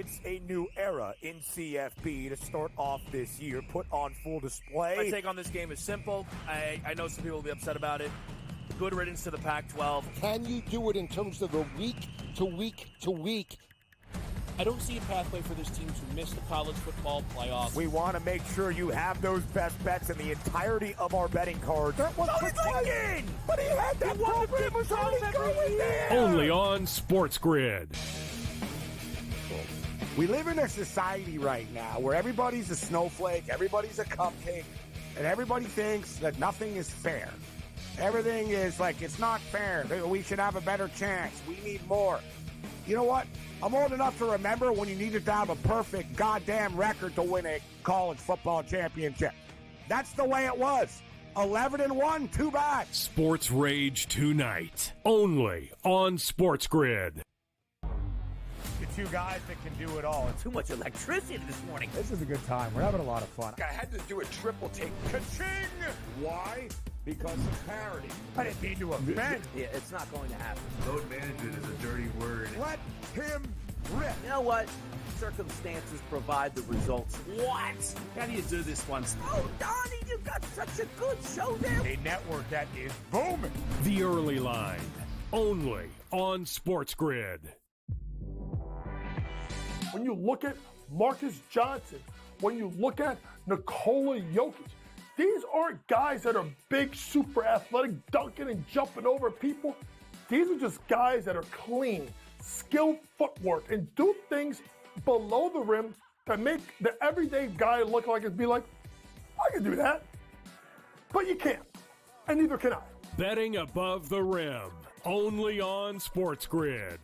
it's a new era in CFP to start off this year, put on full display. My take on this game is simple. I know some people will be upset about it. Good riddance to the Pac-12. Can you do it in terms of a week to week to week? I don't see a pathway for this team to miss the college football playoffs. We want to make sure you have those best bets in the entirety of our betting cards. That was thinking! But he had that program was already going there! Only on SportsGrid. We live in a society right now where everybody's a snowflake, everybody's a cupcake, and everybody thinks that nothing is fair. Everything is like, it's not fair. We should have a better chance. We need more. You know what? I'm old enough to remember when you needed to have a perfect goddamn record to win a college football championship. That's the way it was. 11-1, too bad. Sports Rage tonight, only on SportsGrid. The two guys that can do it all. Too much electricity this morning. This is a good time. We're having a lot of fun. I had to do a triple take. Ka-ching! Why? Because of parity. I didn't mean to offend. Yeah, it's not going to happen. Load management is a dirty word. Let him rip. You know what? Circumstances provide the results. What? How do you do this one? Oh, Donnie, you got such a good show there. A network that is booming. The Early Line, only on SportsGrid. When you look at Marcus Johnson, when you look at Nikola Jokic, these aren't guys that are big, super athletic, dunking and jumping over people. These are just guys that are clean, skilled footwork, and do things below the rim that make the everyday guy look like it'd be like, I can do that. But you can't, and neither can I. Betting above the rim, only on SportsGrid.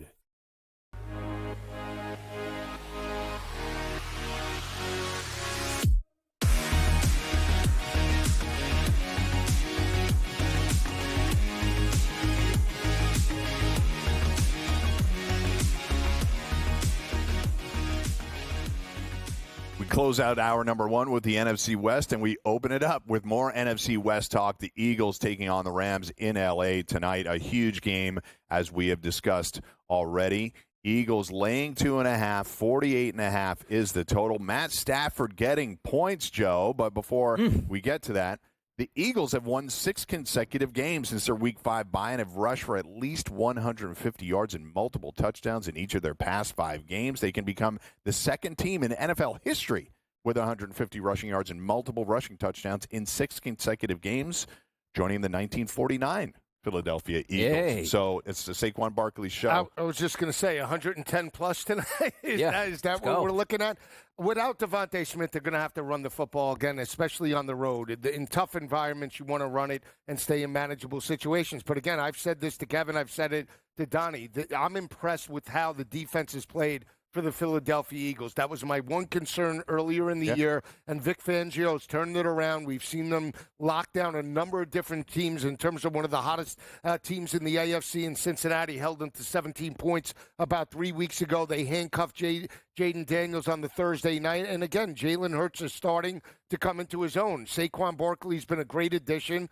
Close out hour number one with the NFC West, and we open it up with more NFC West talk. The Eagles taking on the Rams in L.A. tonight. A huge game, as we have discussed already. Eagles laying 2.5, 48.5 is the total. Matt Stafford getting points, Joe. But before we get to that, the Eagles have won 6 consecutive games since their Week 5 bye and have rushed for at least 150 yards and multiple touchdowns in each of their past 5 games. They can become the second team in NFL history with 150 rushing yards and multiple rushing touchdowns in 6 consecutive games, joining the 1949 Philadelphia Eagles. Yay. So it's the Saquon Barkley show. I was just going to say 110 plus tonight. Is that what go. we're looking at? Without Devontae Smith, they're going to have to run the football again, especially on the road. In tough environments, you want to run it and stay in manageable situations. But again, I've said this to Kevin, I've said it to Donnie. I'm impressed with how the defense has played for the Philadelphia Eagles. That was my one concern earlier in the year, and Vic Fangio's turned it around. We've seen them lock down a number of different teams in terms of one of the hottest teams in the AFC in Cincinnati, held them to 17 points about 3 weeks ago. They handcuffed Jaden Daniels on the Thursday night, and again, Jalen Hurts is starting to come into his own. Saquon Barkley's been a great addition.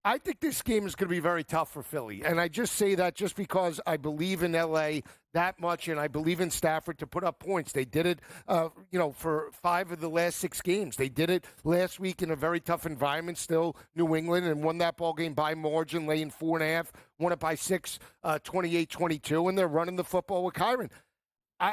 I think this game is going to be very tough for Philly, and I just say that just because I believe in L.A. that much, and I believe in Stafford to put up points. They did it, for 5 of the last 6 games. They did it last week in a very tough environment, still New England, and won that ball game by margin, laying 4.5, won it by 6, 28-22, and they're running the football with Kyron.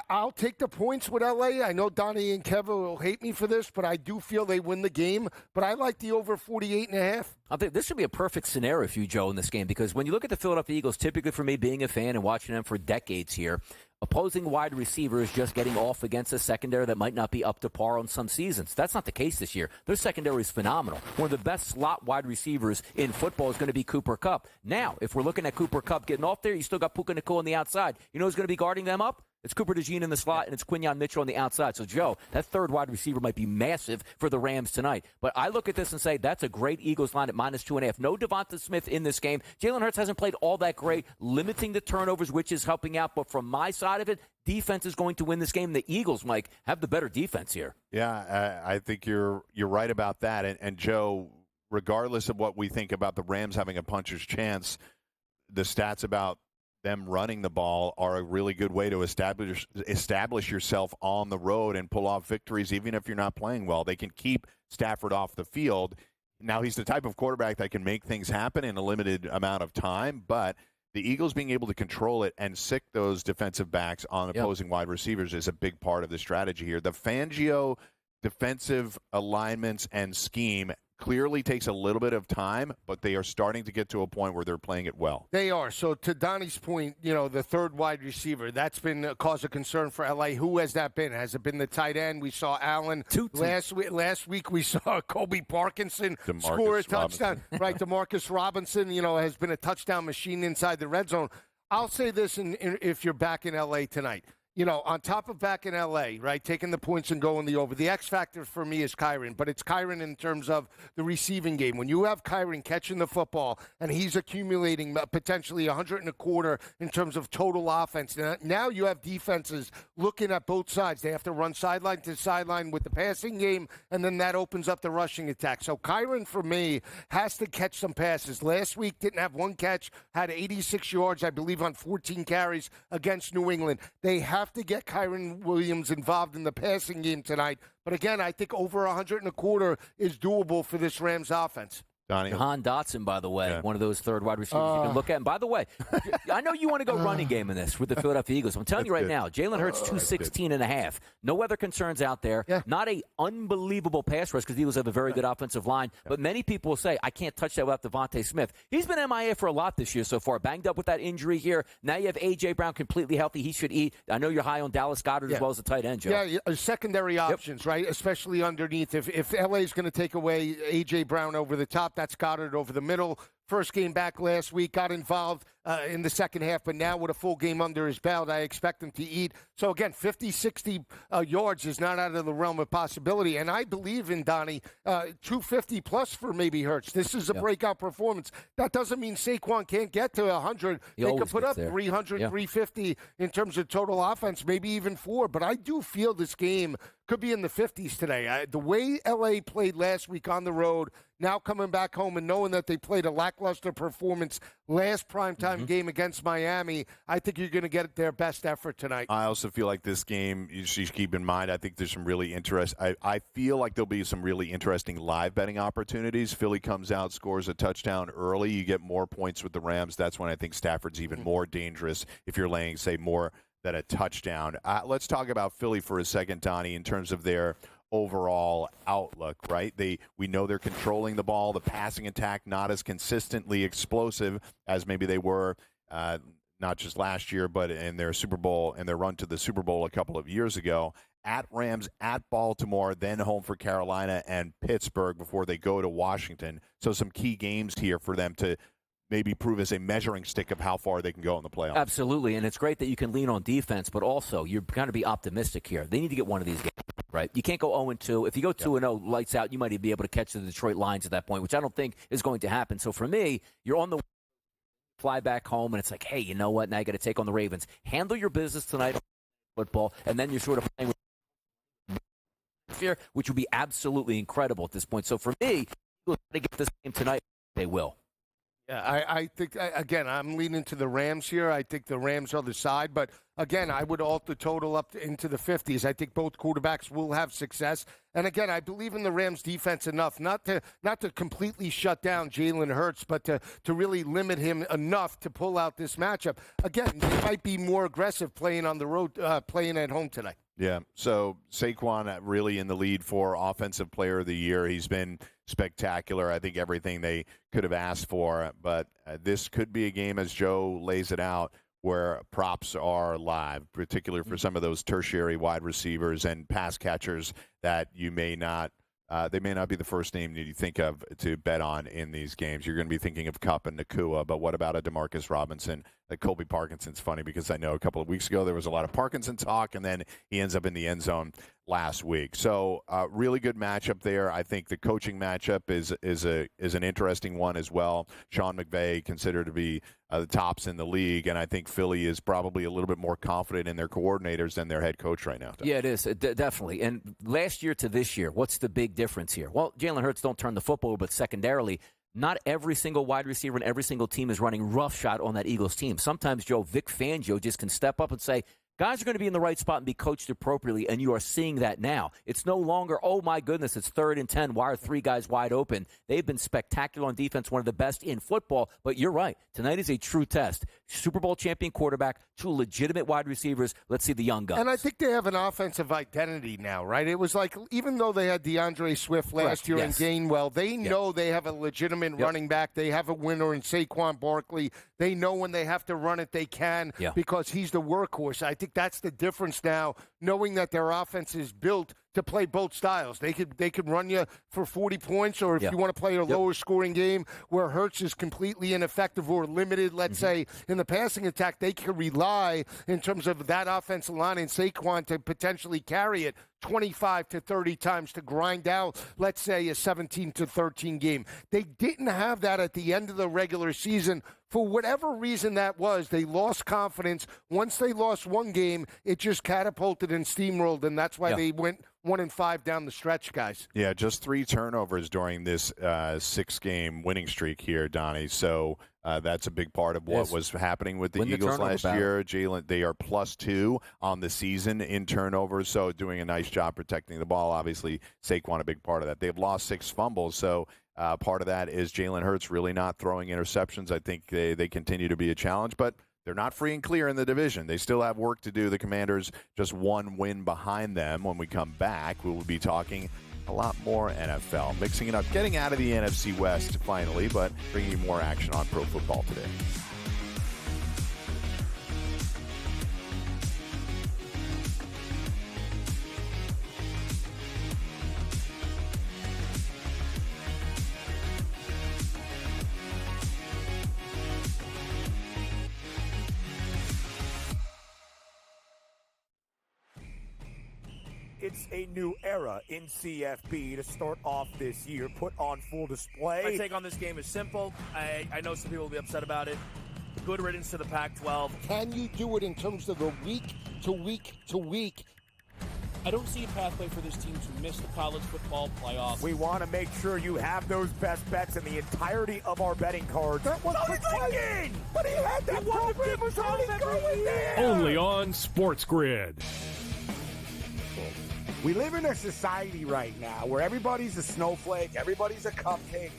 I'll take the points with L.A. I know Donnie and Kevin will hate me for this, but I do feel they win the game. But I like the over 48.5. I think this would be a perfect scenario for you, Joe, in this game, because when you look at the Philadelphia Eagles, typically for me being a fan and watching them for decades here, opposing wide receivers just getting off against a secondary that might not be up to par on some seasons. That's not the case this year. Their secondary is phenomenal. One of the best slot wide receivers in football is going to be Cooper Kupp. Now, if we're looking at Cooper Kupp getting off there, you still got Puka Nacua on the outside. You know who's going to be guarding them up? It's Cooper DeJean in the slot, and it's Quinyon Mitchell on the outside. So, Joe, that third wide receiver might be massive for the Rams tonight. But I look at this and say that's a great Eagles line at -2.5. No Devonta Smith in this game. Jalen Hurts hasn't played all that great, limiting the turnovers, which is helping out. But from my side of it, defense is going to win this game. The Eagles, Mike, have the better defense here. Yeah, I think you're right about that. And Joe, regardless of what we think about the Rams having a puncher's chance, the stats about them running the ball are a really good way to establish yourself on the road and pull off victories, even if you're not playing well. They can keep Stafford off the field. Now, he's the type of quarterback that can make things happen in a limited amount of time, but the Eagles being able to control it and sick those defensive backs on opposing wide receivers is a big part of the strategy here. The Fangio defensive alignments and scheme clearly takes a little bit of time, but they are starting to get to a point where they're playing it well. They are. So to Donnie's point, the third wide receiver, that's been a cause of concern for L.A. Who has that been? Has it been the tight end? We saw Allen. Last week we saw Kobe Parkinson score a touchdown. Right, DeMarcus Robinson, has been a touchdown machine inside the red zone. I'll say this if you're back in L.A. tonight. On top of back in L.A., right, taking the points and going the over, the X factor for me is Kyren, but it's Kyren in terms of the receiving game. When you have Kyren catching the football and he's accumulating potentially 125 in terms of total offense, now you have defenses looking at both sides. They have to run sideline to sideline with the passing game, and then that opens up the rushing attack. So Kyren, for me, has to catch some passes. Last week didn't have one catch, had 86 yards, I believe, on 14 carries against New England. They have to get Kyren Williams involved in the passing game tonight. But again, I think over 125 is doable for this Rams offense. Jahan Dotson, by the way, one of those third wide receivers you can look at. And by the way, I know you want to go running game in this with the Philadelphia Eagles. I'm telling you right now, Jalen Hurts 216.5. No other concerns out there. Yeah. Not a unbelievable pass rush because the Eagles have a very good offensive line. Yeah. But many people will say, I can't touch that without Devontae Smith. He's been MIA for a lot this year so far. Banged up with that injury here. Now you have A.J. Brown completely healthy. He should eat. I know you're high on Dallas Goedert as well as the tight end, Joe. Yeah, secondary options, right? Especially underneath. If L.A. is going to take away A.J. Brown over the top, that's Goddard over the middle. First game back last week, got involved in the second half, but now with a full game under his belt, I expect him to eat. So again, 50, 60 yards is not out of the realm of possibility. And I believe in Donnie, 250 plus for maybe Hurts. This is a breakout performance. That doesn't mean Saquon can't get to 100. They could put up 300, 350 in terms of total offense, maybe even 4. But I do feel this game could be in the 50s today. The way L.A. played last week on the road, now coming back home and knowing that they played a lackluster performance last primetime game against Miami, I think you're going to get their best effort tonight. I also feel like this game, you should keep in mind, I think there's some really I feel like there'll be some really interesting live betting opportunities. Philly comes out, scores a touchdown early. You get more points with the Rams. That's when I think Stafford's even more dangerous if you're laying, say, more than a touchdown. Let's talk about Philly for a second, Donnie, in terms of their overall outlook, right? We know they're controlling the ball, the passing attack not as consistently explosive as maybe they were not just last year, but in their Super Bowl and their run to the Super Bowl a couple of years ago. At Rams, at Baltimore, then home for Carolina and Pittsburgh before they go to Washington. So some key games here for them to maybe prove as a measuring stick of how far they can go in the playoffs. Absolutely, and it's great that you can lean on defense, but also you're going to be optimistic here. They need to get one of these games, right? You can't go 0-2. If you go 2-0, lights out, you might even be able to catch the Detroit Lions at that point, which I don't think is going to happen. So for me, you're on the fly back home, and it's like, hey, you know what? Now you got to take on the Ravens. Handle your business tonight on football, and then you're sort of playing with fear, which would be absolutely incredible at this point. So for me, you've got to get this game tonight. They will. Yeah, I think, again, I'm leaning to the Rams here. I think the Rams are the side. But, again, I would alter total up into the 50s. I think both quarterbacks will have success. And, again, I believe in the Rams' defense enough, not to completely shut down Jalen Hurts, but to really limit him enough to pull out this matchup. Again, they might be more aggressive playing on the road, playing at home tonight. Yeah, so Saquon really in the lead for Offensive Player of the Year. He's been spectacular. I think everything they could have asked for. But this could be a game, as Joe lays it out, where props are live, particularly for some of those tertiary wide receivers and pass catchers that you may not they may not be the first name that you think of to bet on in these games. You're going to be thinking of Kupp and Nakua, but what about a DeMarcus Robinson? Colby Parkinson's funny because I know a couple of weeks ago there was a lot of Parkinson talk, and then he ends up in the end zone last week. So really good matchup there. I think the coaching matchup is an interesting one as well. Sean McVay considered to be the tops in the league, and I think Philly is probably a little bit more confident in their coordinators than their head coach right now. Yeah, it is, definitely. And last year to this year, what's the big difference here? Well, Jalen Hurts don't turn the football, but secondarily, not every single wide receiver and every single team is running roughshod on that Eagles team. Sometimes, Joe, Vic Fangio just can step up and say, guys are going to be in the right spot and be coached appropriately, and you are seeing that now. It's no longer, oh, my goodness, it's 3rd and 10. Why are 3 guys wide open? They've been spectacular on defense, one of the best in football. But you're right. Tonight is a true test. Super Bowl champion quarterback, 2 legitimate wide receivers. Let's see the young guns. And I think they have an offensive identity now, right? It was like, even though they had DeAndre Swift last year and Gainwell, they know they have a legitimate running back. They have a winner in Saquon Barkley. They know when they have to run it, they can because he's the workhorse. I think that's the difference now, knowing that their offense is built to play both styles. They could run you for 40 points, or if you want to play a lower scoring game where Hurts is completely ineffective or limited, let's say, in the passing attack, they can rely in terms of that offensive line and Saquon to potentially carry it 25 to 30 times to grind out, let's say, a 17 to 13 game. They didn't have that at the end of the regular season. For whatever reason that was, they lost confidence. Once they lost one game, it just catapulted and steamrolled, and that's why they went 1-5 down the stretch, guys. Yeah, just 3 turnovers during this 6-game winning streak here, Donnie. So that's a big part of what was happening with the Eagles last year. Jalen, they are +2 on the season in turnovers, so doing a nice job protecting the ball. Obviously, Saquon a big part of that. They've lost 6 fumbles, so part of that is Jalen Hurts really not throwing interceptions. I think they continue to be a challenge, but they're not free and clear in the division. They still have work to do. The Commanders just 1 win behind them. When we come back, we will be talking a lot more NFL, mixing it up, getting out of the NFC West finally, but bringing you more action on pro football today. It's a new era in CFB to start off this year, put on full display. My take on this game is simple. I know some people will be upset about it. Good riddance to the Pac-12. Can you do it in terms of the week to week to week? I don't see a pathway for this team to miss the college football playoffs. We want to make sure you have those best bets in the entirety of our betting cards. That was Lincoln! But he had that program was already going there! Only on SportsGrid. We live in a society right now where everybody's a snowflake, everybody's a cupcake,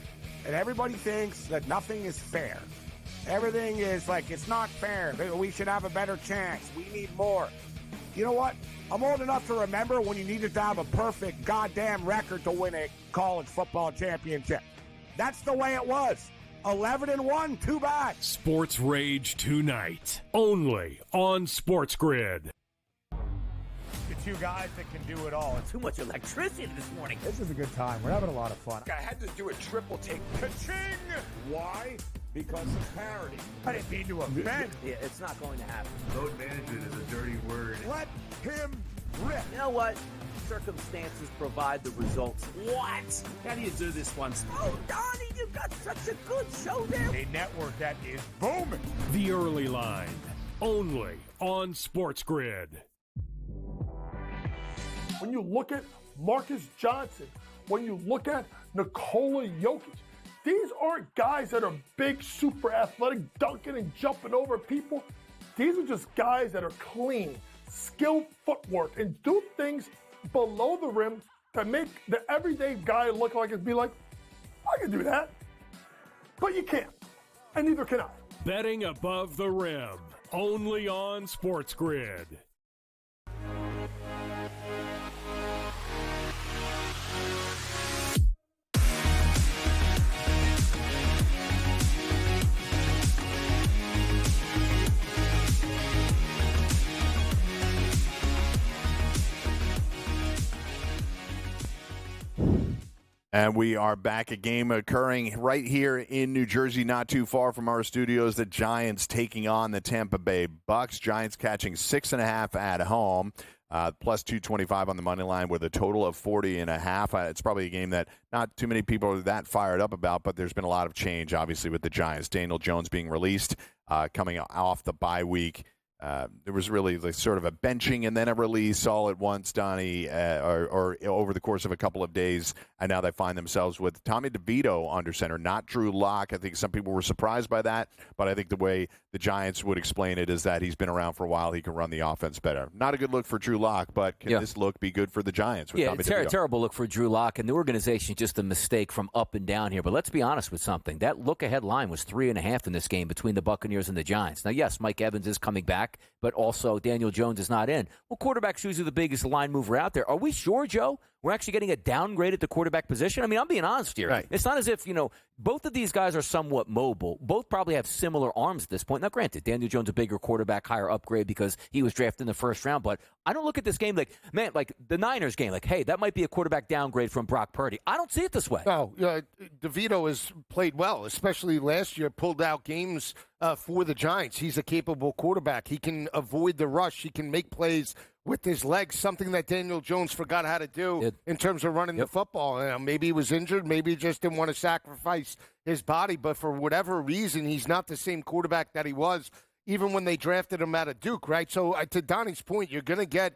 and everybody thinks that nothing is fair. Everything is like, it's not fair. We should have a better chance. We need more. You know what? I'm old enough to remember when you needed to have a perfect goddamn record to win a college football championship. That's the way it was. 11-1, too bad. Sports Rage tonight, only on SportsGrid. The 2 guys that can do it all. Too much electricity this morning. This is a good time. We're having a lot of fun. I had to do a triple take. Ka-ching! Why? Because of parity. I didn't mean to offend. Yeah, it's not going to happen. Load management is a dirty word. Let him rip. You know what? Circumstances provide the results. What? How do you do this once? Oh, Donnie, you've got such a good show there. A network that is booming. The Early Line, only on SportsGrid. When you look at Marcus Johnson, when you look at Nikola Jokic, these aren't guys that are big, super athletic, dunking and jumping over people. These are just guys that are clean, skilled footwork, and do things below the rim that make the everyday guy look like it'd be like, I can do that. But you can't, and neither can I. Betting above the rim, only on SportsGrid. And we are back. A game occurring right here in New Jersey, not too far from our studios. The Giants taking on the Tampa Bay Bucks. Giants catching 6.5 at home, plus 225 on the money line with a total of 40.5. It's probably a game that not too many people are that fired up about, but there's been a lot of change, obviously, with the Giants. Daniel Jones being released, coming off the bye week. there was really like sort of a benching and then a release all at once, Donnie, or over the course of a couple of days, and now they find themselves with Tommy DeVito under center, not Drew Lock. I think some people were surprised by that, but I think the way the Giants would explain it is that he's been around for a while. He can run the offense better. Not a good look for Drew Lock, but can this look be good for the Giants with Tommy DeVito? Terrible look for Drew Lock, and the organization just a mistake from up and down here. But let's be honest with something. That look-ahead line was 3.5 in this game between the Buccaneers and the Giants. Now, yes, Mike Evans is coming back, but also Daniel Jones is not in. Well, quarterback's usually the biggest line mover out there. Are we sure, Joe, we're actually getting a downgrade at the quarterback position? I mean, I'm being honest here. Right. It's not as if, both of these guys are somewhat mobile. Both probably have similar arms at this point. Now, granted, Daniel Jones a bigger quarterback, higher upgrade because he was drafted in the first round. But I don't look at this game like the Niners game, like, hey, that might be a quarterback downgrade from Brock Purdy. I don't see it this way. No, DeVito has played well, especially last year, pulled out games for the Giants. He's a capable quarterback. He can avoid the rush. He can make plays with his legs, something that Daniel Jones forgot how to do in terms of running the football. Maybe he was injured. Maybe he just didn't want to sacrifice his body. But for whatever reason, he's not the same quarterback that he was even when they drafted him out of Duke, right? So to Donnie's point, you're going to get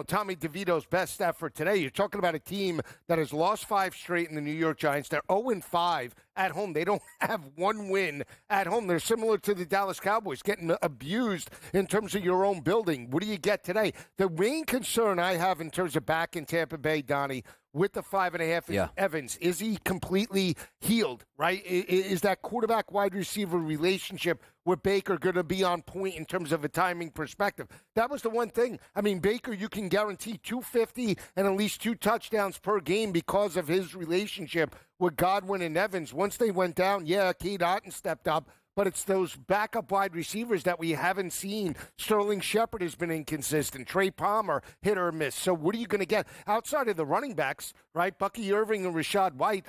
Tommy DeVito's best effort today. You're talking about a team that has lost 5 straight in the New York Giants. They're 0-5 at home. They don't have one win at home. They're similar to the Dallas Cowboys, getting abused in terms of your own building. What do you get today? The main concern I have in terms of back in Tampa Bay, Donnie, with the 5.5 is Evans. Is he completely healed, right? Is that quarterback-wide receiver relationship with Baker going to be on point in terms of a timing perspective? That was the one thing. I mean, Baker, you can guarantee 250 and at least 2 touchdowns per game because of his relationship with Godwin and Evans. Once they went down, Cade Otton stepped up, but it's those backup wide receivers that we haven't seen. Sterling Shepard has been inconsistent. Trey Palmer, hit or miss. So what are you going to get? Outside of the running backs, right, Bucky Irving and Rashad White,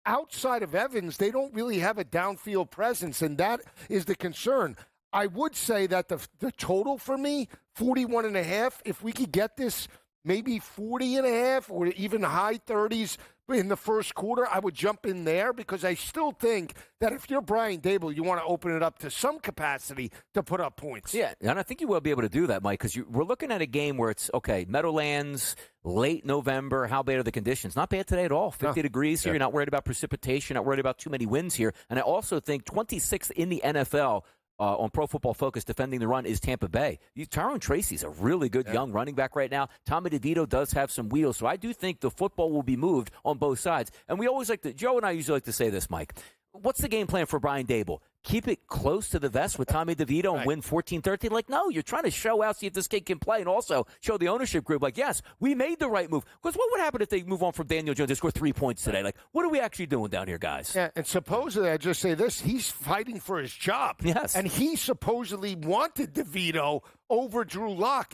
outside of Evans, they don't really have a downfield presence, and that is the concern. I would say that the total for me, 41.5, if we could get this maybe 40.5 or even high 30s in the first quarter, I would jump in there because I still think that if you're Brian Dable, you want to open it up to some capacity to put up points. Yeah, and I think you will be able to do that, Mike, because we're looking at a game where it's, Meadowlands, late November, how bad are the conditions? Not bad today at all. 50 degrees here. You're not worried about precipitation, not worried about too many winds here. And I also think 26th in the NFL on Pro Football Focus defending the run is Tampa Bay. Tyrone Tracy's a really good young running back right now. Tommy DeVito does have some wheels, so I do think the football will be moved on both sides. And we always Joe and I usually like to say this, Mike. What's the game plan for Brian Dable? Keep it close to the vest with Tommy DeVito and win 14-13? Like, no, you're trying to show out, see if this kid can play, and also show the ownership group, like, yes, we made the right move. Because what would happen if they move on from Daniel Jones? They score 3 points today. Like, what are we actually doing down here, guys? Yeah, and supposedly, I just say this, he's fighting for his job. Yes. And he supposedly wanted DeVito over Drew Lock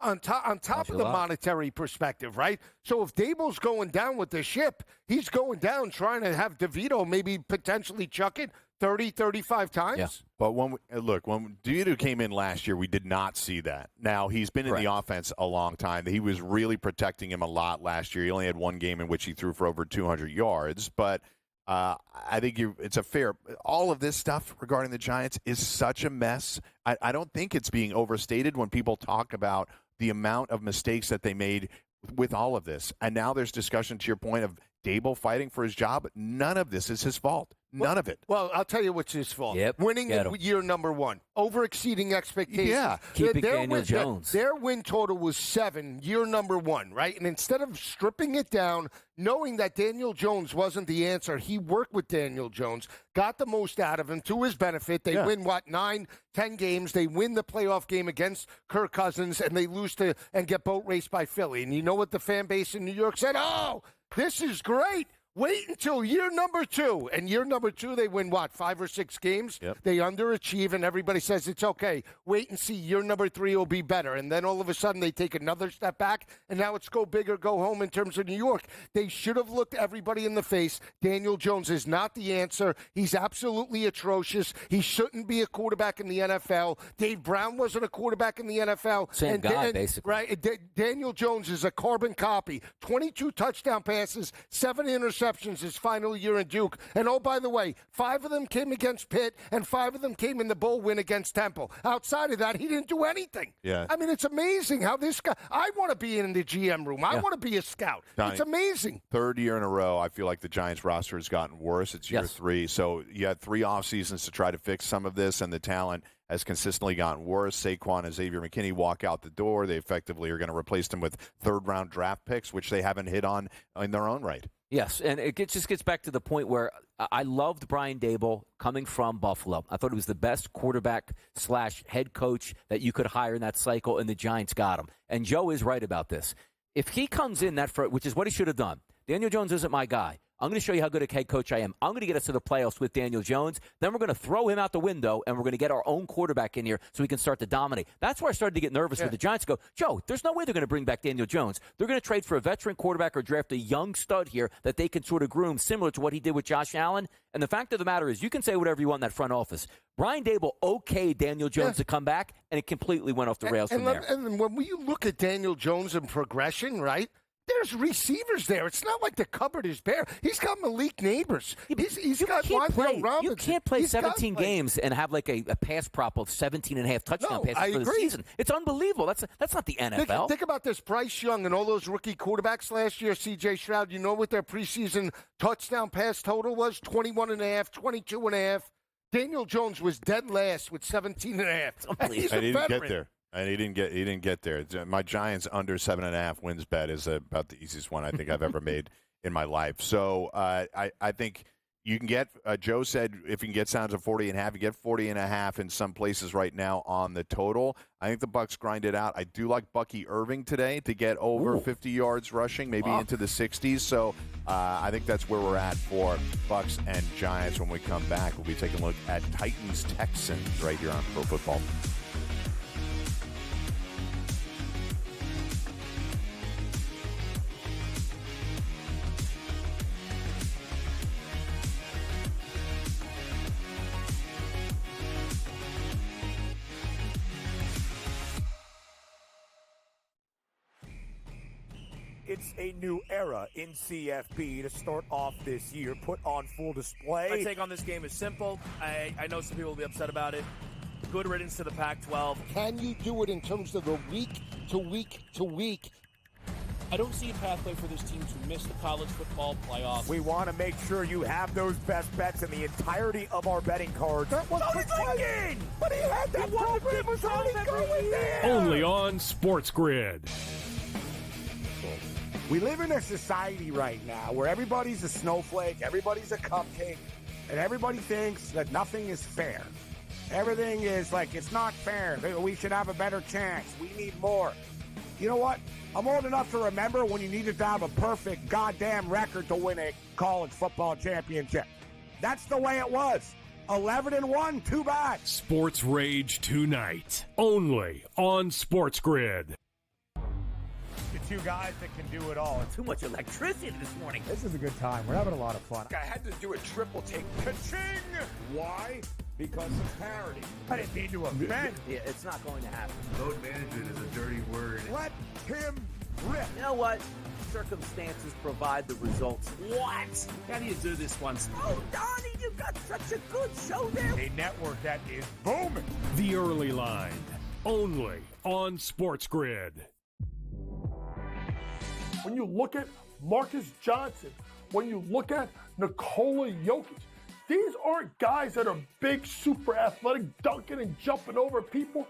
on top of the monetary perspective, right? So if Dable's going down with the ship, he's going down trying to have DeVito maybe potentially chuck it 30, 35 times. Yeah. But when DeVito came in last year, we did not see that. Now, he's been in the offense a long time. He was really protecting him a lot last year. He only had one game in which he threw for over 200 yards. But I think it's a fair – all of this stuff regarding the Giants is such a mess. I don't think it's being overstated when people talk about the amount of mistakes that they made with all of this. And now there's discussion, to your point, of Dable fighting for his job. None of this is his fault. None of it. Well, I'll tell you what's his fault. Yep. Winning year number 1. Over-exceeding expectations. Yeah. Keeping Daniel Jones. Their win total was 7, year number 1, right? And instead of stripping it down, knowing that Daniel Jones wasn't the answer, he worked with Daniel Jones, got the most out of him to his benefit. They win, 9, 10 games. They win the playoff game against Kirk Cousins, and they lose and get boat raced by Philly. And you know what the fan base in New York said? Oh, this is great. Wait until year number 2. And year number 2, they win, 5 or 6 games? Yep. They underachieve, and everybody says it's okay. Wait and see. Year number 3 will be better. And then all of a sudden, they take another step back, and now it's go big or go home in terms of New York. They should have looked everybody in the face. Daniel Jones is not the answer. He's absolutely atrocious. He shouldn't be a quarterback in the NFL. Dave Brown wasn't a quarterback in the NFL. Same guy, basically. Right. Daniel Jones is a carbon copy. 22 touchdown passes, 7 interceptions. interceptions his final year in Duke. And, oh, by the way, 5 of them came against Pitt, and 5 of them came in the bowl win against Temple. Outside of that, he didn't do anything. Yeah. I mean, it's amazing how this guy – I want to be in the GM room. I want to be a scout. Donnie, it's amazing. 3rd year in a row, I feel like the Giants roster has gotten worse. It's year 3. So you had 3 off seasons to try to fix some of this, and the talent has consistently gotten worse. Saquon and Xavier McKinney walk out the door. They effectively are going to replace them with 3rd-round draft picks, which they haven't hit on in their own right. Yes, and it just gets back to the point where I loved Brian Daboll coming from Buffalo. I thought he was the best quarterback/head coach that you could hire in that cycle, and the Giants got him. And Joe is right about this. If he comes in which is what he should have done, Daniel Jones isn't my guy. I'm going to show you how good a head coach I am. I'm going to get us to the playoffs with Daniel Jones. Then we're going to throw him out the window, and we're going to get our own quarterback in here so we can start to dominate. That's where I started to get nervous with the Giants. Go, Joe, there's no way they're going to bring back Daniel Jones. They're going to trade for a veteran quarterback or draft a young stud here that they can sort of groom, similar to what he did with Josh Allen. And the fact of the matter is, you can say whatever you want in that front office. Brian Daboll okayed Daniel Jones to come back, and it completely went off the rails from there. And when you look at Daniel Jones and progression, right? There's receivers there. It's not like the cupboard is bare. He's got Malik Neighbors. He's got Wan'Dale Robinson. You can't play 17 games and have like a pass prop of 17.5 touchdown passes for the season. It's unbelievable. That's not the NFL. Think about this. Bryce Young and all those rookie quarterbacks last year, C.J. Stroud, you know what their preseason touchdown pass total was? 21.5, 22.5. Daniel Jones was dead last with 17.5. He's a veteran. Get there. And he didn't get there. My Giants under 7.5 wins bet is about the easiest one I think I've ever made in my life. So I think you can get. Joe said if you can get Sounds of 40.5, you get 40.5 in some places right now on the total. I think the Bucs grind it out. I do like Bucky Irving today to get over 50 yards rushing, maybe into the 60s. So I think that's where we're at for Bucs and Giants. When we come back, we'll be taking a look at Titans-Texans right here on Pro Football. It's a new era in CFP to start off this year, put on full display. My take on this game is simple. I know some people will be upset about it. Good riddance to the Pac-12. Can you do it in terms of a week to week to week? I don't see a pathway for this team to miss the college football playoffs. We want to make sure you have those best bets in the entirety of our betting cards. That was thinking! But he had that program was already going there! Only on SportsGrid. We live in a society right now where everybody's a snowflake, everybody's a cupcake, and everybody thinks that nothing is fair. Everything is like, it's not fair. We should have a better chance. We need more. You know what? I'm old enough to remember when you needed to have a perfect goddamn record to win a college football championship. That's the way it was. 11-1, too bad. Sports Rage tonight, only on SportsGrid. The two guys that can do it all. Too much electricity this morning. This is a good time. We're having a lot of fun. I had to do a triple take. Ka-ching! Why? Because of parity. I didn't mean to offend. Yeah, it's not going to happen. Load management is a dirty word. Let him rip. You know what? Circumstances provide the results. What? How do you do this one? Oh, Donnie, you've got such a good show there. A network that is booming. The Early Line, only on SportsGrid. When you look at Marcus Johnson, when you look at Nikola Jokic, these aren't guys that are big, super athletic, dunking and jumping over people.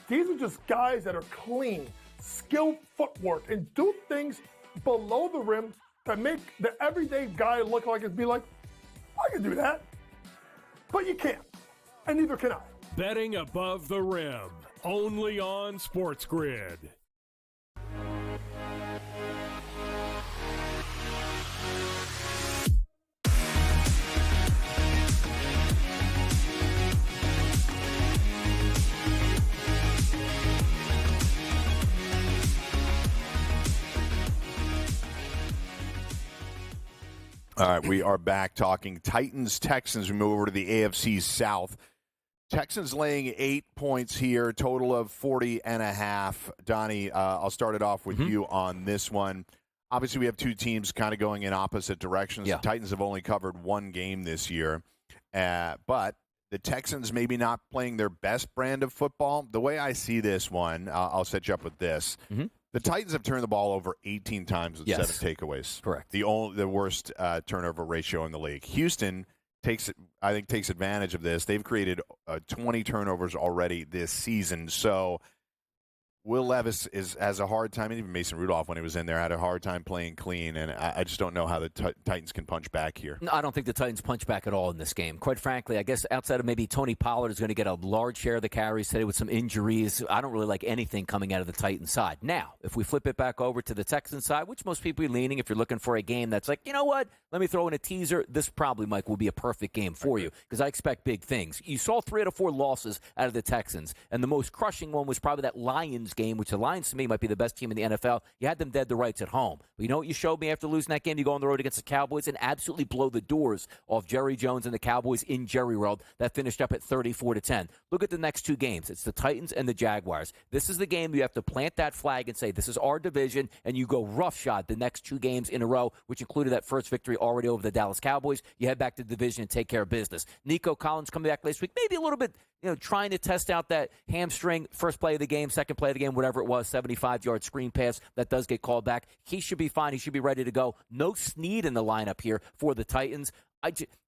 These are just guys that are clean, skilled footwork, and do things below the rim that make the everyday guy look like it'd be like, I can do that. But you can't, and neither can I. Betting above the rim, only on SportsGrid. All right, we are back talking Titans-Texans. We move over to the AFC South. Texans laying 8 points here, total of 40.5. Donnie, I'll start it off with you on this one. obviously we have two teams kind of going in opposite directions. Yeah. The Titans have only covered one game this year, but the Texans maybe not playing their best brand of football. The way I see this one, I'll set you up with this. Mm-hmm. The Titans have turned the ball over 18 times with 7 takeaways. Correct. The worst turnover ratio in the league. Houston takes advantage of this. They've created 20 turnovers already this season. So Will Levis has a hard time, and even Mason Rudolph, when he was in there, had a hard time playing clean, and I just don't know how the Titans can punch back here. No, I don't think the Titans punch back at all in this game. Quite frankly, I guess outside of maybe Tony Pollard is going to get a large share of the carries today with some injuries. I don't really like anything coming out of the Titans side. Now, if we flip it back over to the Texans side, which most people are leaning, if you're looking for a game that's like, you know what, let me throw in a teaser, this probably, Mike, will be a perfect game for you because I expect big things. You saw 3 out of 4 losses out of the Texans, and the most crushing one was probably that Lions game, which the Lions to me might be the best team in the NFL. You had them dead to rights at home. But you know what you showed me after losing that game? You go on the road against the Cowboys and absolutely blow the doors off Jerry Jones and the Cowboys in Jerry World. That finished up at 34-10. Look at the next 2 games. It's the Titans and the Jaguars. This is the game you have to plant that flag and say, this is our division, and you go roughshod the next 2 games in a row, which included that first victory already over the Dallas Cowboys. You head back to the division and take care of business. Nico Collins coming back last week, maybe a little bit, trying to test out that hamstring, first play of the game, second play of the game, whatever it was, 75-yard screen pass that does get called back. He should be fine. He should be ready to go. No Snead in the lineup here for the Titans.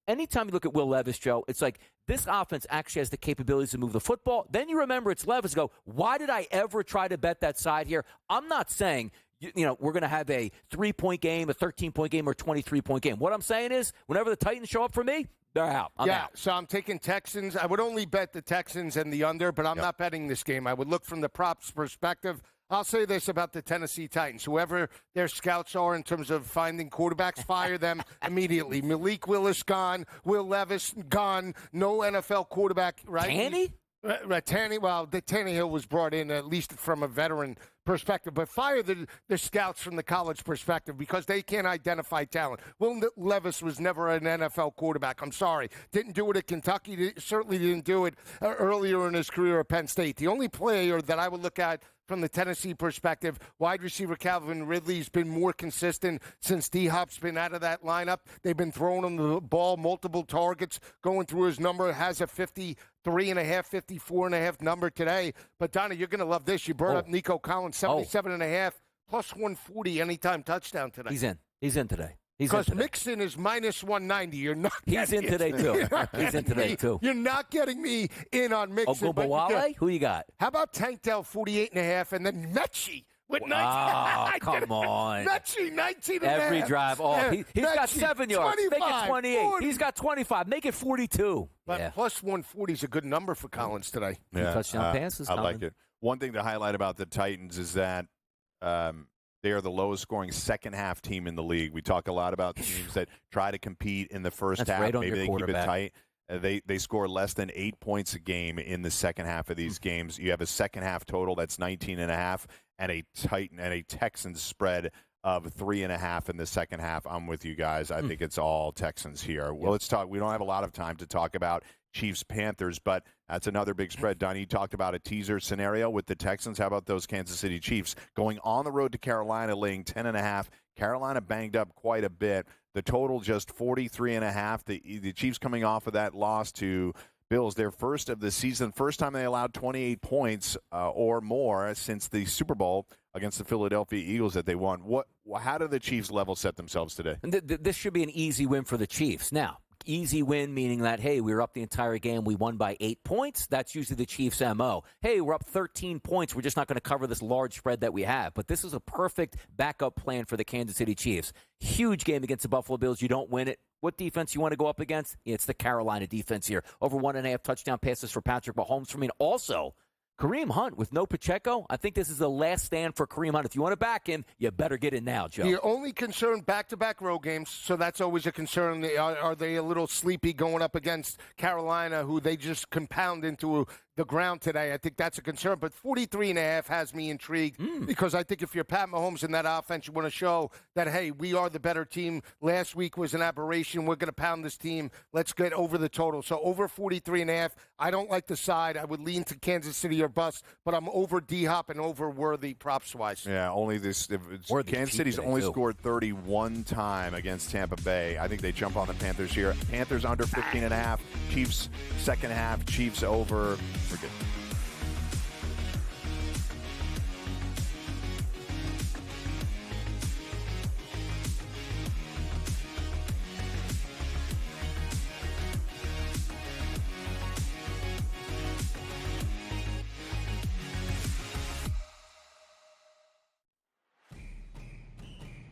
Anytime you look at Will Levis, Joe, it's like this offense actually has the capabilities to move the football. Then you remember it's Levis. Go, why did I ever try to bet that side here? I'm not saying we're going to have a 3-point game, a 13-point game, or 23-point game. What I'm saying is whenever the Titans show up for me, they're out. I'm out. So I'm taking Texans. I would only bet the Texans and the under, but I'm not betting this game. I would look from the props perspective. I'll say this about the Tennessee Titans. Whoever their scouts are in terms of finding quarterbacks, fire them immediately. Malik Willis gone. Will Levis gone. No NFL quarterback, right? Tanny? Tannehill was brought in at least from a veteran perspective, but fire the scouts from the college perspective because they can't identify talent. Will Levis was never an NFL quarterback. I'm sorry. Didn't do it at Kentucky. Certainly didn't do it earlier in his career at Penn State. The only player that I would look at from the Tennessee perspective, wide receiver Calvin Ridley's been more consistent since D-Hop's been out of that lineup. They've been throwing him the ball, multiple targets, going through his number, has a 53.5, 54.5 number today. But, Donnie, you're going to love this. You brought up Nico Collins, 77.5, plus 140 anytime touchdown today. He's in. He's in today. Because Mixon is minus 190. You're not. He's in today, too. He's in today, too. You're not getting me in on Mixon. Ogbowale? Who you got? How about Tank Dell, 48.5, and then Mechie with 19? Oh, come on. Mechie, 19.5. Every drive. Oh, he's got 7 yards. 25, Make it 28. 40. He's got 25. Make it 42. But plus 140 is a good number for Collins today. Yeah, touchdown passes. I like it. One thing to highlight about the Titans is that they are the lowest scoring second half team in the league. We talk a lot about teams that try to compete in the first half. Right on Maybe your they keep it tight. They score less than 8 points a game in the second half of these games. You have a second half total that's 19.5 and a Texans spread of 3.5 in the second half. I'm with you guys. I think it's all Texans here. Well, let's talk. We don't have a lot of time to talk about Chiefs-Panthers, but that's another big spread. Donnie, you talked about a teaser scenario with the Texans. How about those Kansas City Chiefs going on the road to Carolina, laying 10.5? Carolina banged up quite a bit. The total just 43.5. The Chiefs coming off of that loss to Bills, their first of the season, first time they allowed 28 points or more since the Super Bowl against the Philadelphia Eagles that they won. How do the Chiefs level set themselves today? This should be an easy win for the Chiefs. Now, easy win meaning that, hey, we were up the entire game, we won by 8 points. That's usually the Chiefs' MO. Hey, we're up 13 points. We're just not going to cover this large spread that we have. But this is a perfect backup plan for the Kansas City Chiefs. Huge game against the Buffalo Bills. You don't win it. What defense you want to go up against? It's the Carolina defense here. Over 1.5 touchdown passes for Patrick Mahomes for me. And also, Kareem Hunt with no Pacheco. I think this is the last stand for Kareem Hunt. If you want to back him, you better get in now, Joe. You're only concerned back-to-back road games, so that's always a concern. Are they a little sleepy going up against Carolina, who they just compound into the ground today. I think that's a concern. But 43.5 has me intrigued because I think if you're Pat Mahomes in that offense, you want to show that, hey, we are the better team. Last week was an aberration. We're going to pound this team. Let's get over the total. So over 43.5. I don't like the side. I would lean to Kansas City or bust, but I'm over D-Hop and over Worthy props-wise. Yeah, only this. Kansas City's only scored 31 time against Tampa Bay. I think they jump on the Panthers here. Panthers under 15.5. Chiefs second half. Chiefs over. Forget.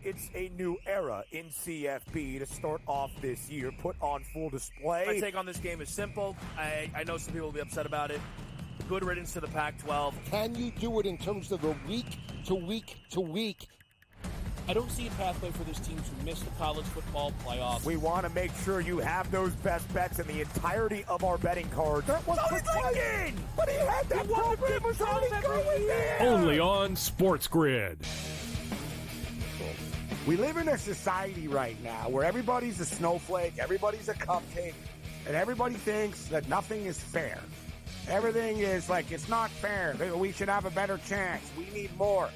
It's a new era in CFB to start off this year, put on full display. My take on this game is simple. I know some people will be upset about it. Good riddance to the Pac-12. Can you do it in terms of a week to week to week? I don't see a pathway for this team to miss the college football playoffs. We want to make sure you have those best bets in the entirety of our betting cards. That was Lincoln! But he had that program was already going there! Only on SportsGrid. We live in a society right now where everybody's a snowflake, everybody's a cupcake, and everybody thinks that nothing is fair. Everything is like, it's not fair. We should have a better chance. We need more.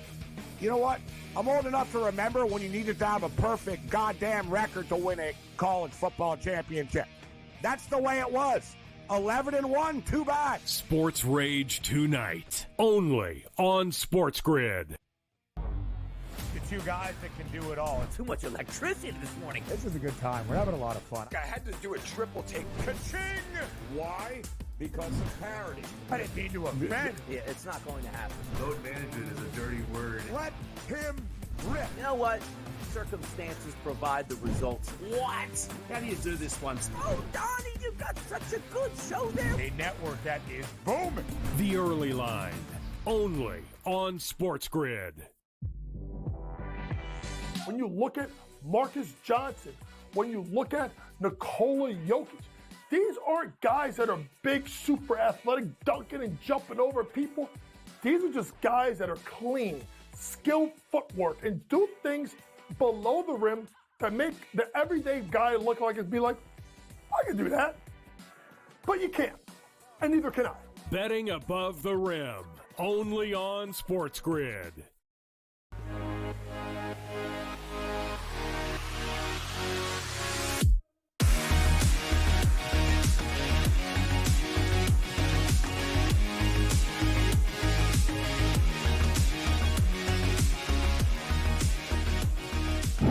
You know what? I'm old enough to remember when you needed to have a perfect goddamn record to win a college football championship. That's the way it was. 11-1, too bad. Sports Rage tonight, only on SportsGrid. Two guys that can do it all. Too much electricity this morning. This is a good time. We're having a lot of fun. I had to do a triple take. Ka-ching! Why? Because of parity. I didn't mean to offend. Yeah, it's not going to happen. Load management is a dirty word. Let him rip. You know what? Circumstances provide the results. What? How do you do this one? Oh, Donnie, you've got such a good show there. A network that is booming. The Early Line, only on SportsGrid. When you look at Marcus Johnson, when you look at Nikola Jokic, these aren't guys that are big, super athletic, dunking and jumping over people. These are just guys that are clean, skilled footwork, and do things below the rim that make the everyday guy look like it'd be like, I can do that. But you can't, and neither can I. Betting above the rim, only on SportsGrid.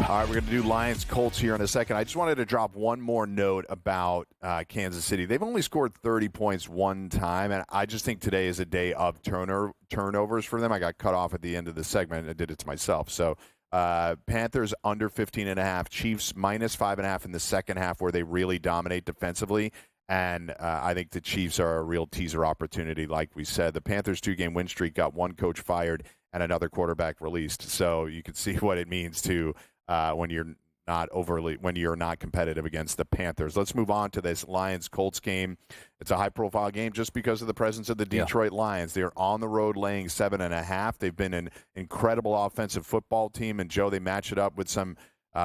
All right, we're going to do Lions-Colts here in a second. I just wanted to drop one more note about Kansas City. They've only scored 30 points one time, and I just think today is a day of turnovers for them. I got cut off at the end of the segment. I did it to myself. So Panthers under 15.5, Chiefs minus 5.5 in the second half where they really dominate defensively. And I think the Chiefs are a real teaser opportunity, like we said. The Panthers' 2-game win streak got one coach fired and another quarterback released. So you can see what it means to when you're not competitive against the Panthers. Let's move on to this Lions-Colts game. It's a high-profile game just because of the presence of the Detroit Lions. They are on the road laying 7.5. They've been an incredible offensive football team, and Joe, they match it up with some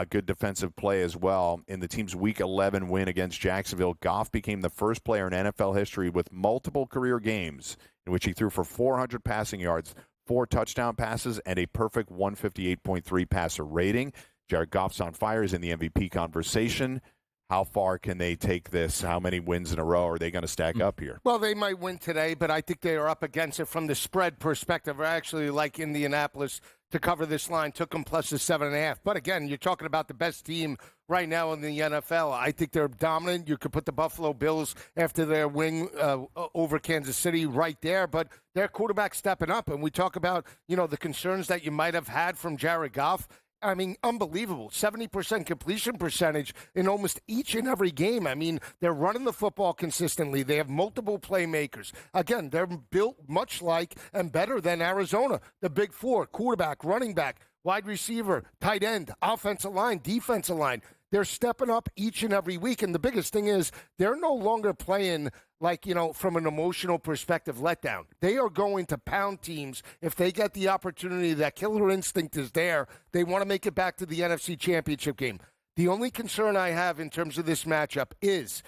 good defensive play as well. In the team's Week 11 win against Jacksonville, Goff became the first player in NFL history with multiple career games in which he threw for 400 passing yards, 4 touchdown passes, and a perfect 158.3 passer rating. Jared Goff's on fire, is in the MVP conversation. How far can they take this? How many wins in a row are they going to stack up here? Well, they might win today, but I think they are up against it from the spread perspective. I actually like Indianapolis to cover this line. Took them plus the 7.5. But again, you're talking about the best team right now in the NFL. I think they're dominant. You could put the Buffalo Bills after their win over Kansas City right there. But their quarterback stepping up. And we talk about, the concerns that you might have had from Jared Goff. I mean, unbelievable. 70% completion percentage in almost each and every game. I mean, they're running the football consistently. They have multiple playmakers. Again, they're built much like and better than Arizona. The big four, quarterback, running back, wide receiver, tight end, offensive line, defensive line. They're stepping up each and every week. And the biggest thing is they're no longer playing like, from an emotional perspective, letdown. They are going to pound teams if they get the opportunity. That killer instinct is there. They want to make it back to the NFC Championship game. The only concern I have in terms of this matchup is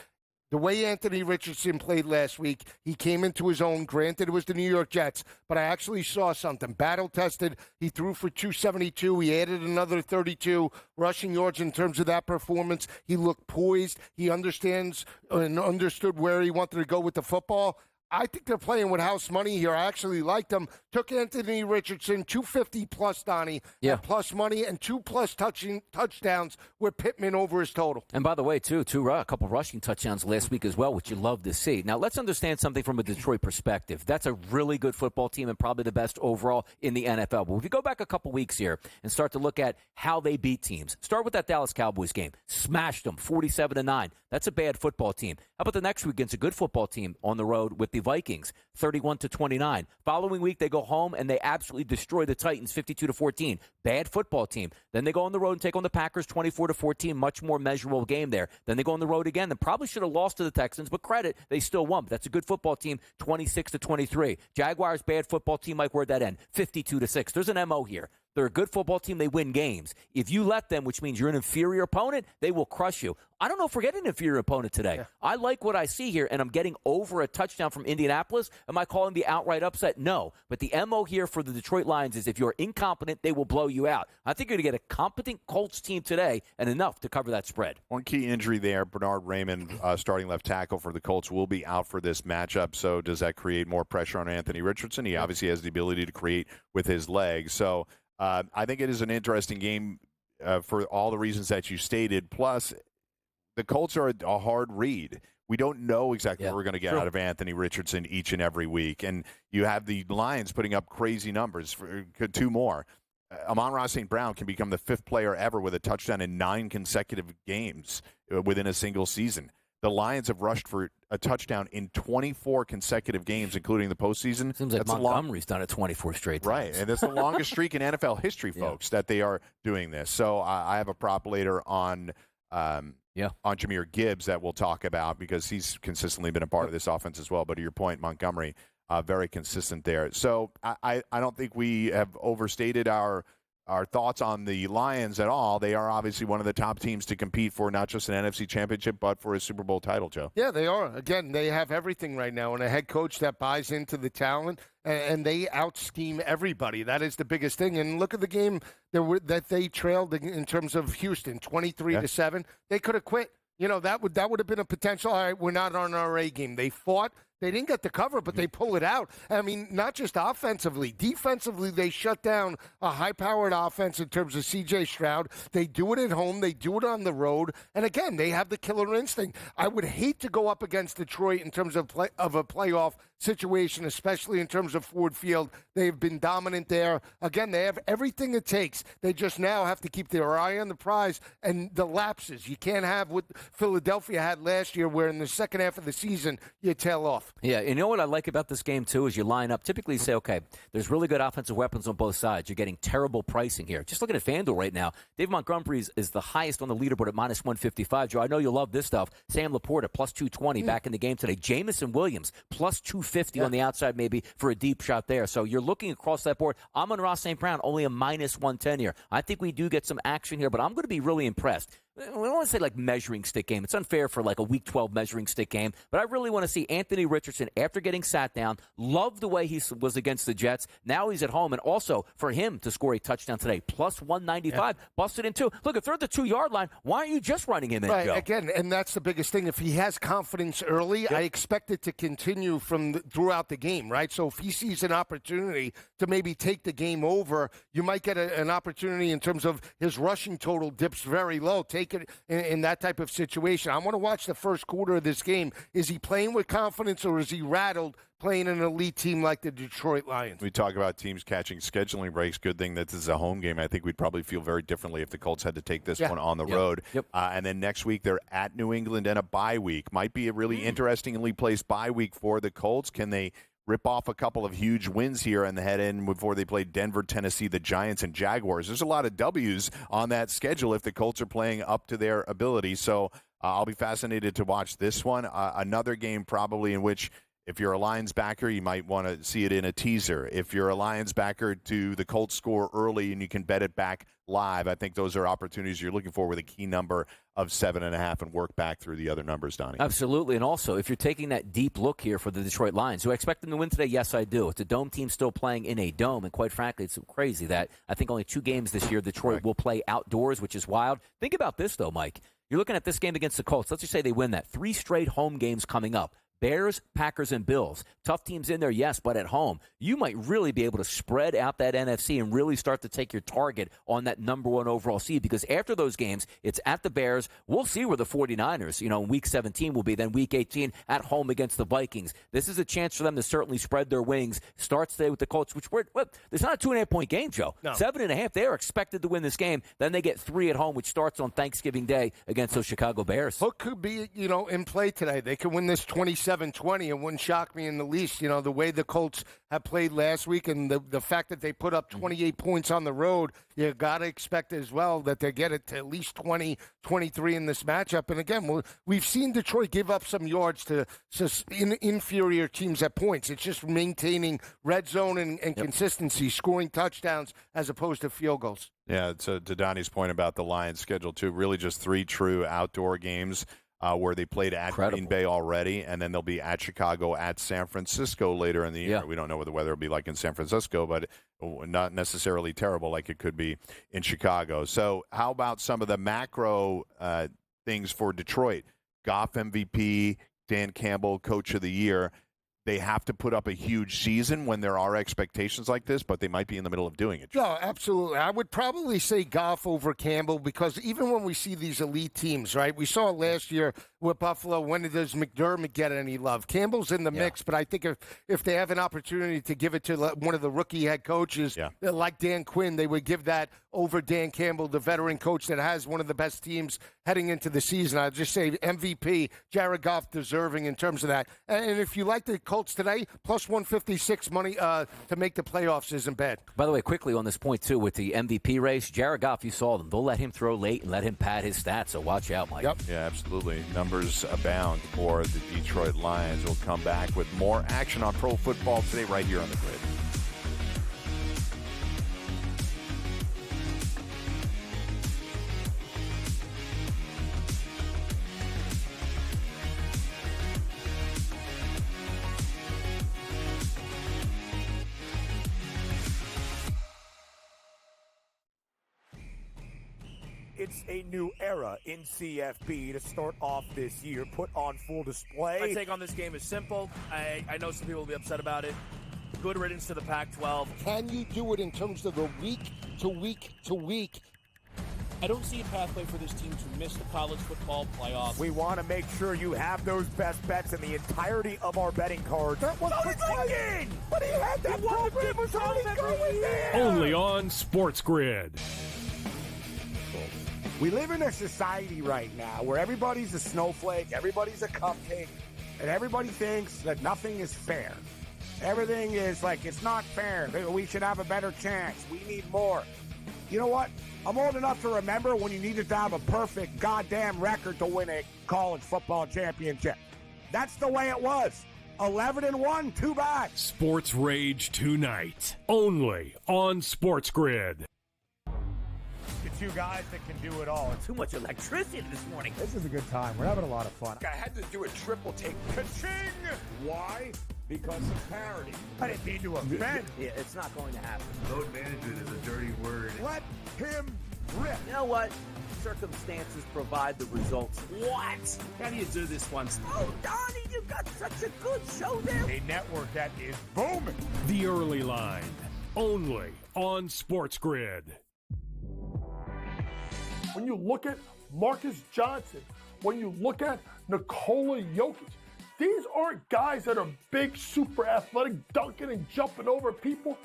the way Anthony Richardson played last week. He came into his own. Granted, it was the New York Jets, but I actually saw something. Battle-tested. He threw for 272. He added another 32 rushing yards in terms of that performance. He looked poised. He understands and understood where he wanted to go with the football. I think they're playing with house money here. I actually liked them. Took Anthony Richardson, 250 plus, Donnie, plus money, and 2+ touchdowns with Pittman over his total. And by the way, too, a couple rushing touchdowns last week as well, which you love to see. Now, let's understand something from a Detroit perspective. That's a really good football team and probably the best overall in the NFL. But if you go back a couple weeks here and start to look at how they beat teams, start with that Dallas Cowboys game. Smashed them, 47-9. That's a bad football team. How about the next week against a good football team on the road with the Vikings, 31-29. Following week, they go home and they absolutely destroy the Titans, 52-14. Bad football team. Then they go on the road and take on the Packers, 24-14. Much more measurable game there. Then they go on the road again. They probably should have lost to the Texans, but credit, they still won. But that's a good football team, 26-23. Jaguars, bad football team. Mike, where'd that end? 52-6. There's an MO here. They're a good football team. They win games. If you let them, which means you're an inferior opponent, they will crush you. I don't know if we're getting an inferior opponent today. Yeah. I like what I see here, and I'm getting over a touchdown from Indianapolis. Am I calling the outright upset? No. But the MO here for the Detroit Lions is if you're incompetent, they will blow you out. I think you're going to get a competent Colts team today and enough to cover that spread. One key injury there, Bernard Raymond, starting left tackle for the Colts, will be out for this matchup. So does that create more pressure on Anthony Richardson? He obviously has the ability to create with his legs. So I think it is an interesting game for all the reasons that you stated. Plus, the Colts are a hard read. We don't know exactly what we're going to get out of Anthony Richardson each and every week. And you have the Lions putting up crazy numbers for 2 more. Amon-Ra St. Brown can become the 5th player ever with a touchdown in 9 consecutive games within a single season. The Lions have rushed for a touchdown in 24 consecutive games, including the postseason. Seems like Montgomery's done it 24 straight times. Right, and that's the longest streak in NFL history, folks, that they are doing this. So I have a prop later on Jahmyr Gibbs that we'll talk about because he's consistently been a part of this offense as well. But to your point, Montgomery, very consistent there. So I don't think we have overstated our thoughts on the Lions at all. They are obviously one of the top teams to compete for not just an NFC championship, but for a Super Bowl title, Joe. Yeah, they are. Again, they have everything right now, and a head coach that buys into the talent, and they out-scheme everybody. That is the biggest thing. And look at the game that they trailed in terms of Houston, 23-7. They could have quit. That would have been a potential. All right, we're not on our A game. They fought. They didn't get the cover, but they pull it out. I mean, not just offensively. Defensively, they shut down a high-powered offense in terms of C.J. Stroud. They do it at home. They do it on the road. And, again, they have the killer instinct. I would hate to go up against Detroit in terms of a playoff situation, especially in terms of Ford Field. They've been dominant there. Again, they have everything it takes. They just now have to keep their eye on the prize and the lapses. You can't have what Philadelphia had last year where in the second half of the season you tail off. Yeah, and you know what I like about this game, too, is you line up. Typically you say, okay, there's really good offensive weapons on both sides. You're getting terrible pricing here. Just looking at FanDuel right now, Dave Montgomery is the highest on the leaderboard at -155. Joe, I know you love this stuff. Sam Laporta, +220 back in the game today. Jamison Williams, +250 on the outside maybe for a deep shot there. So you're looking across that board. Amon-Ra St. Brown, only a -110 here. I think we do get some action here, but I'm going to be really impressed. We don't want to say like measuring stick game. It's unfair for like a Week 12 measuring stick game. But I really want to see Anthony Richardson, after getting sat down, love the way he was against the Jets. Now he's at home. And also for him to score a touchdown today, +195, busted in 2. Look, if they're at the 2-yard line, why aren't you just running him in, right, Joe? Again, and that's the biggest thing. If he has confidence early, I expect it to continue throughout the game, right? So if he sees an opportunity to maybe take the game over, you might get an opportunity in terms of his rushing total dips very low. Take it in that type of situation. I want to watch the first quarter of this game. Is he playing with confidence or is he rattled playing an elite team like the Detroit Lions? We talk about teams catching scheduling breaks. Good thing that this is a home game. I think we'd probably feel very differently if the Colts had to take this one on the road. And then next week they're at New England and a bye week. Might be a really interestingly placed bye week for the Colts. Can they rip off a couple of huge wins here and head in before they play Denver, Tennessee, the Giants, and Jaguars. There's a lot of W's on that schedule if the Colts are playing up to their ability. So I'll be fascinated to watch this one. Another game probably in which if you're a Lions backer, you might want to see it in a teaser. If you're a Lions backer, to the Colts score early and you can bet it back live. I think those are opportunities you're looking for with a key number of 7.5 and work back through the other numbers, Donnie. Absolutely. And also, if you're taking that deep look here for the Detroit Lions, do I expect them to win today? Yes, I do. It's a dome team still playing in a dome. And quite frankly, it's crazy that I think only 2 games this year Detroit will play outdoors, which is wild. Think about this, though, Mike. You're looking at this game against the Colts. Let's just say they win that. 3 straight home games coming up. Bears, Packers, and Bills. Tough teams in there, yes, but at home, you might really be able to spread out that NFC and really start to take your target on that number 1 overall seed, because after those games, it's at the Bears. We'll see where the 49ers, in Week 17 will be, then Week 18 at home against the Vikings. This is a chance for them to certainly spread their wings. Starts today with the Colts, which there's not a 2.5-point game, Joe. No. 7.5, they are expected to win this game. Then they get 3 at home, which starts on Thanksgiving Day against those Chicago Bears. What could be, in play today? They could win this 27-20. It wouldn't shock me in the least. The way the Colts have played last week and the fact that they put up 28 points on the road, you got to expect as well that they get it to at least 20, 23 in this matchup. And again, we've seen Detroit give up some yards to inferior teams at points. It's just maintaining red zone and consistency, scoring touchdowns as opposed to field goals. Yeah, to Donnie's point about the Lions schedule, too, really just 3 true outdoor games. Where they played at Green Bay already, and then they'll be at Chicago, at San Francisco later in the year. Yeah. We don't know what the weather will be like in San Francisco, but not necessarily terrible like it could be in Chicago. So how about some of the macro things for Detroit? Goff MVP, Dan Campbell Coach of the Year. They have to put up a huge season when there are expectations like this, but they might be in the middle of doing it. No, absolutely. I would probably say Goff over Campbell, because even when we see these elite teams, right? We saw last year with Buffalo, when does McDermott get any love? Campbell's in the mix, but I think if they have an opportunity to give it to one of the rookie head coaches, like Dan Quinn, they would give that over Dan Campbell, the veteran coach that has one of the best teams heading into the season. I'd just say MVP, Jared Goff deserving in terms of that. And if you like the Colts today, plus 156 money to make the playoffs isn't bad. By the way, quickly on this point, too, with the MVP race, Jared Goff, you saw them. They'll let him throw late and let him pad his stats, so watch out, Mike. Yep. Yeah, absolutely. Numbers abound for the Detroit Lions. We'll come back with more action on pro football today right here on the Grid. It's a new era in CFB to start off this year, put on full display. My take on this game is simple. I know some people will be upset about it. Good riddance to the Pac-12. Can you do it in terms of the week to week to week? I don't see a pathway for this team to miss the college football playoffs. We want to make sure you have those best bets in the entirety of our betting cards. That was thinking! But he had that program was already going there! Only on SportsGrid. We live in a society right now where everybody's a snowflake, everybody's a cupcake, and everybody thinks that nothing is fair. Everything is like, it's not fair. We should have a better chance. We need more. You know what? I'm old enough to remember when you needed to have a perfect goddamn record to win a college football championship. That's the way it was. 11-1, too bad. Sports Rage tonight, only on SportsGrid. The 2 guys that can do it all. Too much electricity this morning. This is a good time. We're having a lot of fun. I had to do a triple take. Ka-ching! Why? Because of parity. I didn't mean to offend. Yeah, it's not going to happen. Load management is a dirty word. Let him rip. You know what? Circumstances provide the results. What? How do you do this one? Oh, Donnie, you've got such a good show there. A network that is booming. The Early Line, only on SportsGrid. When you look at Marcus Johnson, when you look at Nikola Jokic, these aren't guys that are big, super athletic, dunking and jumping over people.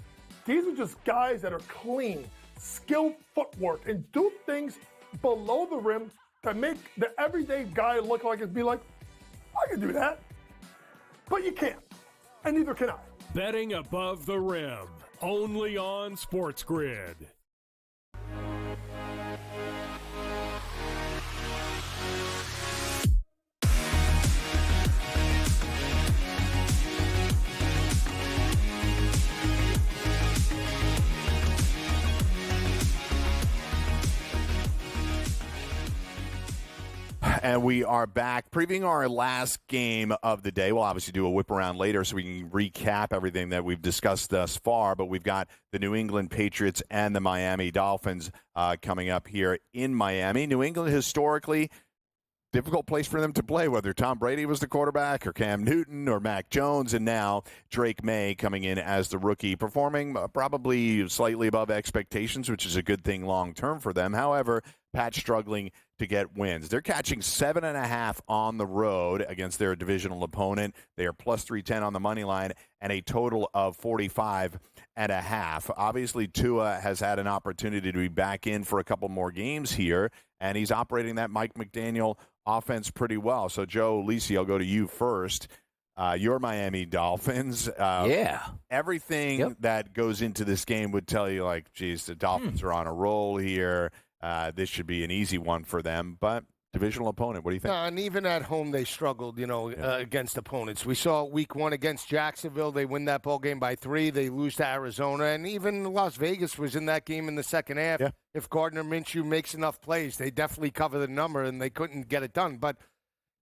These are just guys that are clean, skilled footwork, and do things below the rim that make the everyday guy look like it'd be like, I can do that. But you can't, and neither can I. Betting Above the Rim, only on SportsGrid. And we are back previewing our last game of the day. We'll obviously do a whip around later so we can recap everything that we've discussed thus far. But we've got the New England Patriots and the Miami Dolphins coming up here in Miami. New England historically, difficult place for them to play, whether Tom Brady was the quarterback or Cam Newton or Mac Jones, and now Drake May coming in as the rookie, performing probably slightly above expectations, which is a good thing long-term for them. However, Pat struggling to get wins. They're catching 7.5 on the road against their divisional opponent. They are plus 310 on the money line and a total of 45.5. Obviously, Tua has had an opportunity to be back in for a couple more games here, and he's operating that Mike McDaniel offense pretty well. So, Joe Lisi, I'll go to you first. Your Miami Dolphins. Everything that goes into this game would tell you, like, geez, the Dolphins are on a roll here. This should be an easy one for them, but divisional opponent. What do you think? And even at home, they struggled, against opponents. We saw week 1 against Jacksonville. They win that ball game by 3. They lose to Arizona. And even Las Vegas was in that game in the second half. Yeah. If Gardner Minshew makes enough plays, they definitely cover the number, and they couldn't get it done. But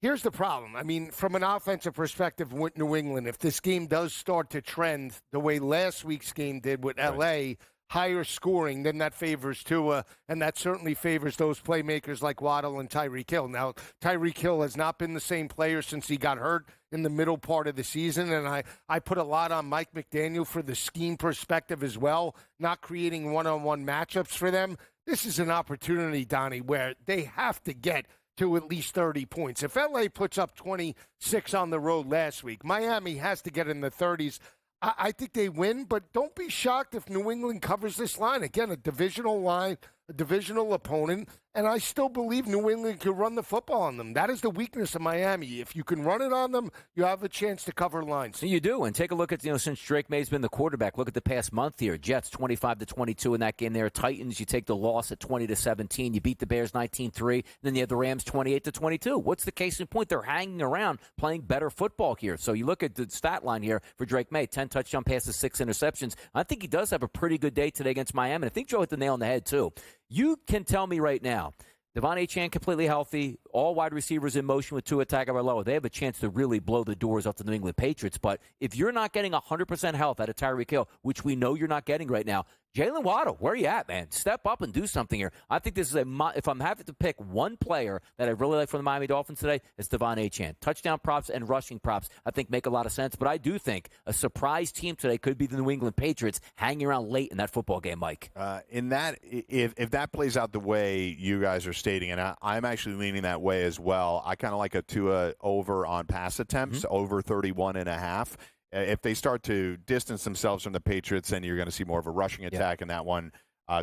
here's the problem. I mean, from an offensive perspective with New England, if this game does start to trend the way last week's game did with L.A., higher scoring, then that favors Tua, and that certainly favors those playmakers like Waddle and Tyreek Hill. Now, Tyreek Hill has not been the same player since he got hurt in the middle part of the season, and I put a lot on Mike McDaniel for the scheme perspective as well, not creating one-on-one matchups for them. This is an opportunity, Donnie, where they have to get to at least 30 points. If L.A. puts up 26 on the road last week, Miami has to get in the 30s. I think they win, but don't be shocked if New England covers this line. Again, a divisional line, a divisional opponent, and I still believe New England can run the football on them. That is the weakness of Miami. If you can run it on them, you have a chance to cover lines. You do, and take a look at, since Drake May's been the quarterback, look at the past month here. Jets 25-22 in that game there. Titans, you take the loss at 20-17. You beat the Bears 19-3. Then you have the Rams 28-22. What's the case in point? They're hanging around playing better football here. So you look at the stat line here for Drake May, 10 touchdown passes, 6 interceptions. I think he does have a pretty good day today against Miami. I think Joe hit the nail on the head, too. You can tell me right now, Devon Achane completely healthy, all wide receivers in motion with Tua Tagovailoa. They have a chance to really blow the doors off the New England Patriots. But if you're not getting 100% health out of Tyreek Hill, which we know you're not getting right now, Jalen Waddle, where are you at, man? Step up and do something here. I think this is if I'm having to pick one player that I really like from the Miami Dolphins today, it's Devon Achane. Touchdown props and rushing props, I think, make a lot of sense. But I do think a surprise team today could be the New England Patriots hanging around late in that football game, Mike. If that plays out the way you guys are stating, and I'm actually leaning that way as well, I kind of like a Tua over on pass attempts, over 31.5. If they start to distance themselves from the Patriots, then you're going to see more of a rushing attack, and that one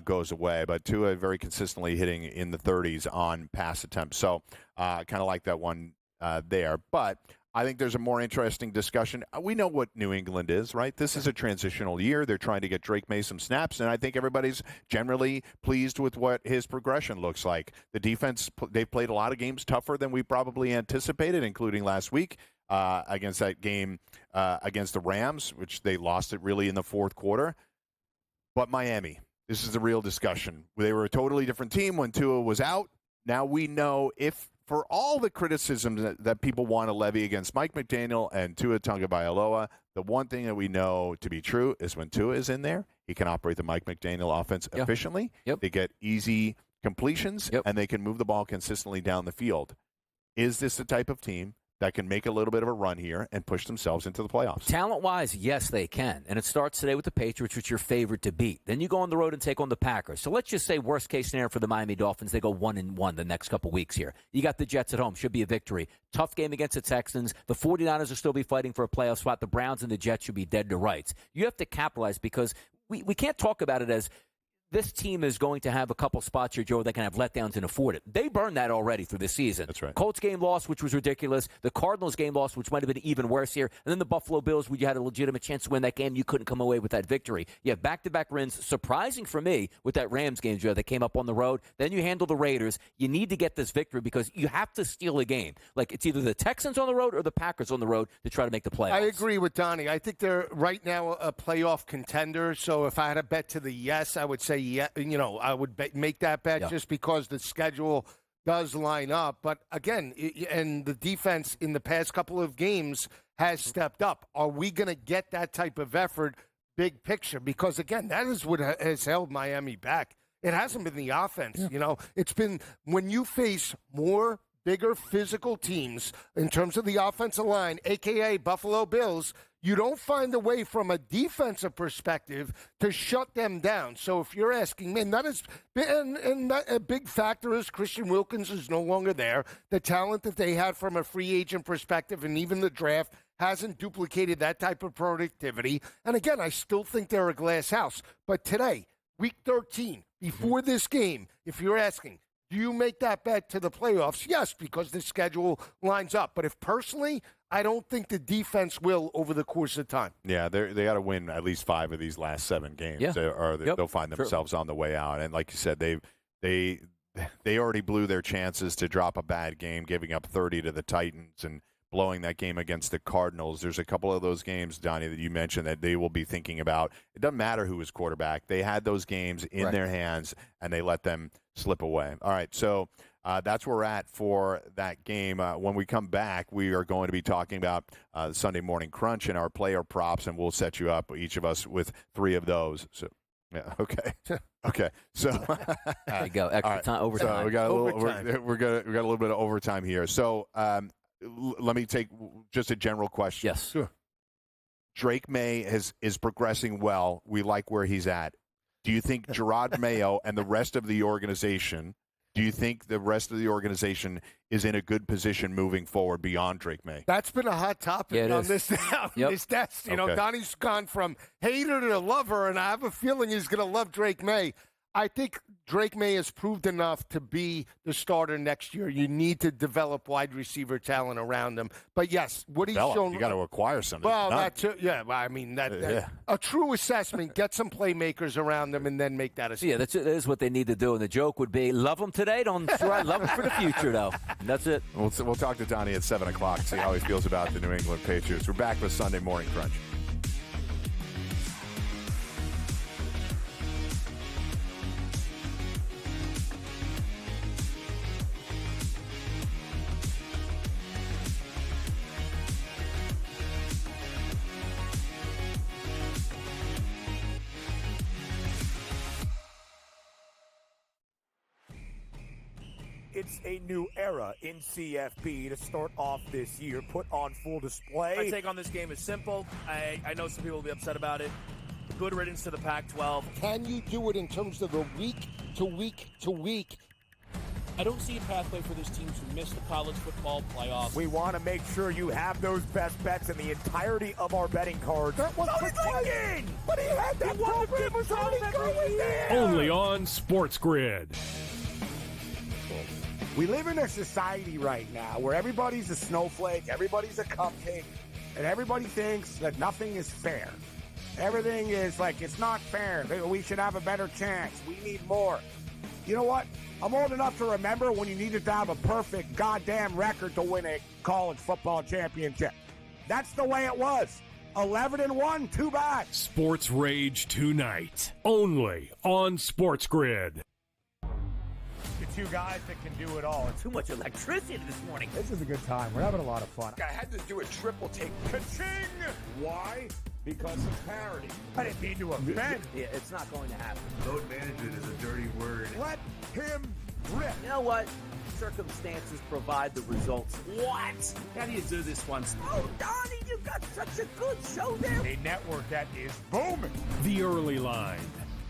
goes away. But Tua very consistently hitting in the 30s on pass attempts. So kind of like that one there. But I think there's a more interesting discussion. We know what New England is, right? This is a transitional year. They're trying to get Drake May some snaps, and I think everybody's generally pleased with what his progression looks like. The defense, they've played a lot of games tougher than we probably anticipated, including last week. Against that game against the Rams, which they lost it really in the fourth quarter. But Miami, this is the real discussion. They were a totally different team when Tua was out. Now we know if, for all the criticism that people want to levy against Mike McDaniel and Tua Tagovailoa, the one thing that we know to be true is when Tua is in there, he can operate the Mike McDaniel offense efficiently. They get easy completions, and they can move the ball consistently down the field. Is this the type of team that can make a little bit of a run here and push themselves into the playoffs? Talent-wise, yes, they can. And it starts today with the Patriots, which you're favored to beat. Then you go on the road and take on the Packers. So let's just say worst-case scenario for the Miami Dolphins, they go 1-1 the next couple weeks here. You got the Jets at home. Should be a victory. Tough game against the Texans. The 49ers will still be fighting for a playoff spot. The Browns and the Jets should be dead to rights. You have to capitalize because we can't talk about it as this team is going to have a couple spots here, Joe, that can have letdowns and afford it. They burned that already through this season. That's right. Colts game loss, which was ridiculous. The Cardinals game loss, which might have been even worse here. And then the Buffalo Bills, where you had a legitimate chance to win that game. You couldn't come away with that victory. You have back-to-back wins. Surprising for me with that Rams game, Joe, that came up on the road. Then you handle the Raiders. You need to get this victory because you have to steal a game. Like, it's either the Texans on the road or the Packers on the road to try to make the playoffs. I agree with Donnie. I think they're right now a playoff contender. So if I had a bet to the yes, I would say yeah. I would make that bet just because the schedule does line up. But again, and the defense in the past couple of games has stepped up. Are we going to get that type of effort, big picture? Because, again, that is what has held Miami back. It hasn't been the offense. It's been when you face more bigger physical teams in terms of the offensive line, a.k.a. Buffalo Bills, you don't find a way from a defensive perspective to shut them down. So if you're asking, man, that is a big factor is Christian Wilkins is no longer there. The talent that they had from a free agent perspective and even the draft hasn't duplicated that type of productivity. And again, I still think they're a glass house. But today, week 13, before this game, if you're asking, do you make that bet to the playoffs? Yes, because the schedule lines up. But if personally, I don't think the defense will over the course of time. Yeah, they got to win at least 5 of these last 7 games, or they'll find themselves on the way out. And like you said, they already blew their chances to drop a bad game, giving up 30 to the Titans and blowing that game against the Cardinals. There's a couple of those games, Donnie, that you mentioned that they will be thinking about. It doesn't matter who was quarterback. They had those games in their hands, and they let them slip away. All right, so that's where we're at for that game. When we come back, we are going to be talking about the Sunday Morning Crunch and our player props, and we'll set you up, each of us, with 3 of those. So, yeah, okay. Okay, so there you go. Extra time, overtime. So we got a little, we got a little bit of overtime here. So let me take just a general question. Yes. Sure. Drake May is progressing well. We like where he's at. Do you think Gerard Mayo and the rest of the organization, is in a good position moving forward beyond Drake May? That's been a hot topic on this desk. Donnie's gone from hater to lover, and I have a feeling he's going to love Drake May. I think Drake May has proved enough to be the starter next year. You need to develop wide receiver talent around him. But yes, what he's shown, you got to acquire something. Well, that too. Yeah, I mean a true assessment. Get some playmakers around them, and then make that assessment. Yeah, that is what they need to do. And the joke would be, love him today, don't love him for the future, though. And that's it. We'll talk to Donnie at 7:00. See how he feels about the New England Patriots. We're back with Sunday Morning Crunch. It's a new era in CFB to start off this year, put on full display. My take on this game is simple. I know some people will be upset about it. Good riddance to the Pac-12. Can you do it in terms of a week to week to week? I don't see a pathway for this team to miss the college football playoffs. We want to make sure you have those best bets in the entirety of our betting cards. That was thinking! But he had that program was already going there! Only on SportsGrid. We live in a society right now where everybody's a snowflake, everybody's a cupcake, and everybody thinks that nothing is fair. Everything is like, it's not fair. We should have a better chance. We need more. You know what? I'm old enough to remember when you needed to have a perfect goddamn record to win a college football championship. That's the way it was. 11-1, too bad. Sports Rage tonight, only on SportsGrid. The 2 guys that can do it all. Too much electricity this morning. This is a good time. We're having a lot of fun. I had to do a triple take. Ka-ching! Why? Because of parity. I didn't mean to offend. Yeah, it's not going to happen. Load management is a dirty word. Let him rip. You know what? Circumstances provide the results. What? How do you do this one? Oh, Donnie, you got such a good show there. A network that is booming. The Early Line,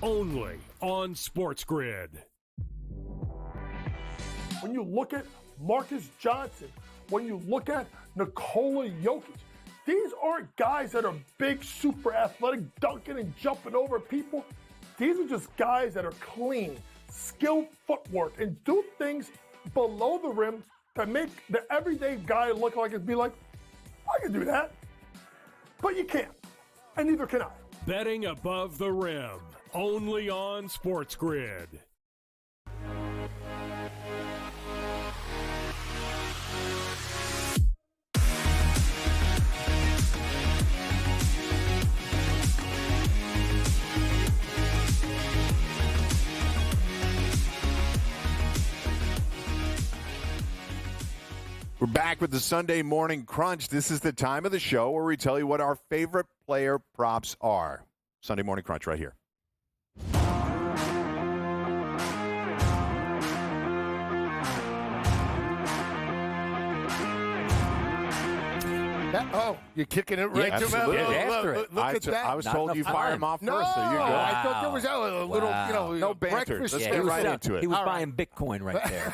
only on SportsGrid. When you look at Marcus Johnson, when you look at Nikola Jokic, these aren't guys that are big, super athletic, dunking and jumping over people. These are just guys that are clean, skilled footwork, and do things below the rim to make the everyday guy look like it'd be like, I can do that. But you can't, and neither can I. Betting above the rim, only on SportsGrid. We're back with the Sunday Morning Crunch. This is the time of the show where we tell you what our favorite player props are. Sunday Morning Crunch right here. You're kicking it right to Absolutely. Look at that. I was told you fire him off No, first, so you're good. I thought there was a little, no banter. breakfast. Let's get right into it. He was buying Bitcoin right there.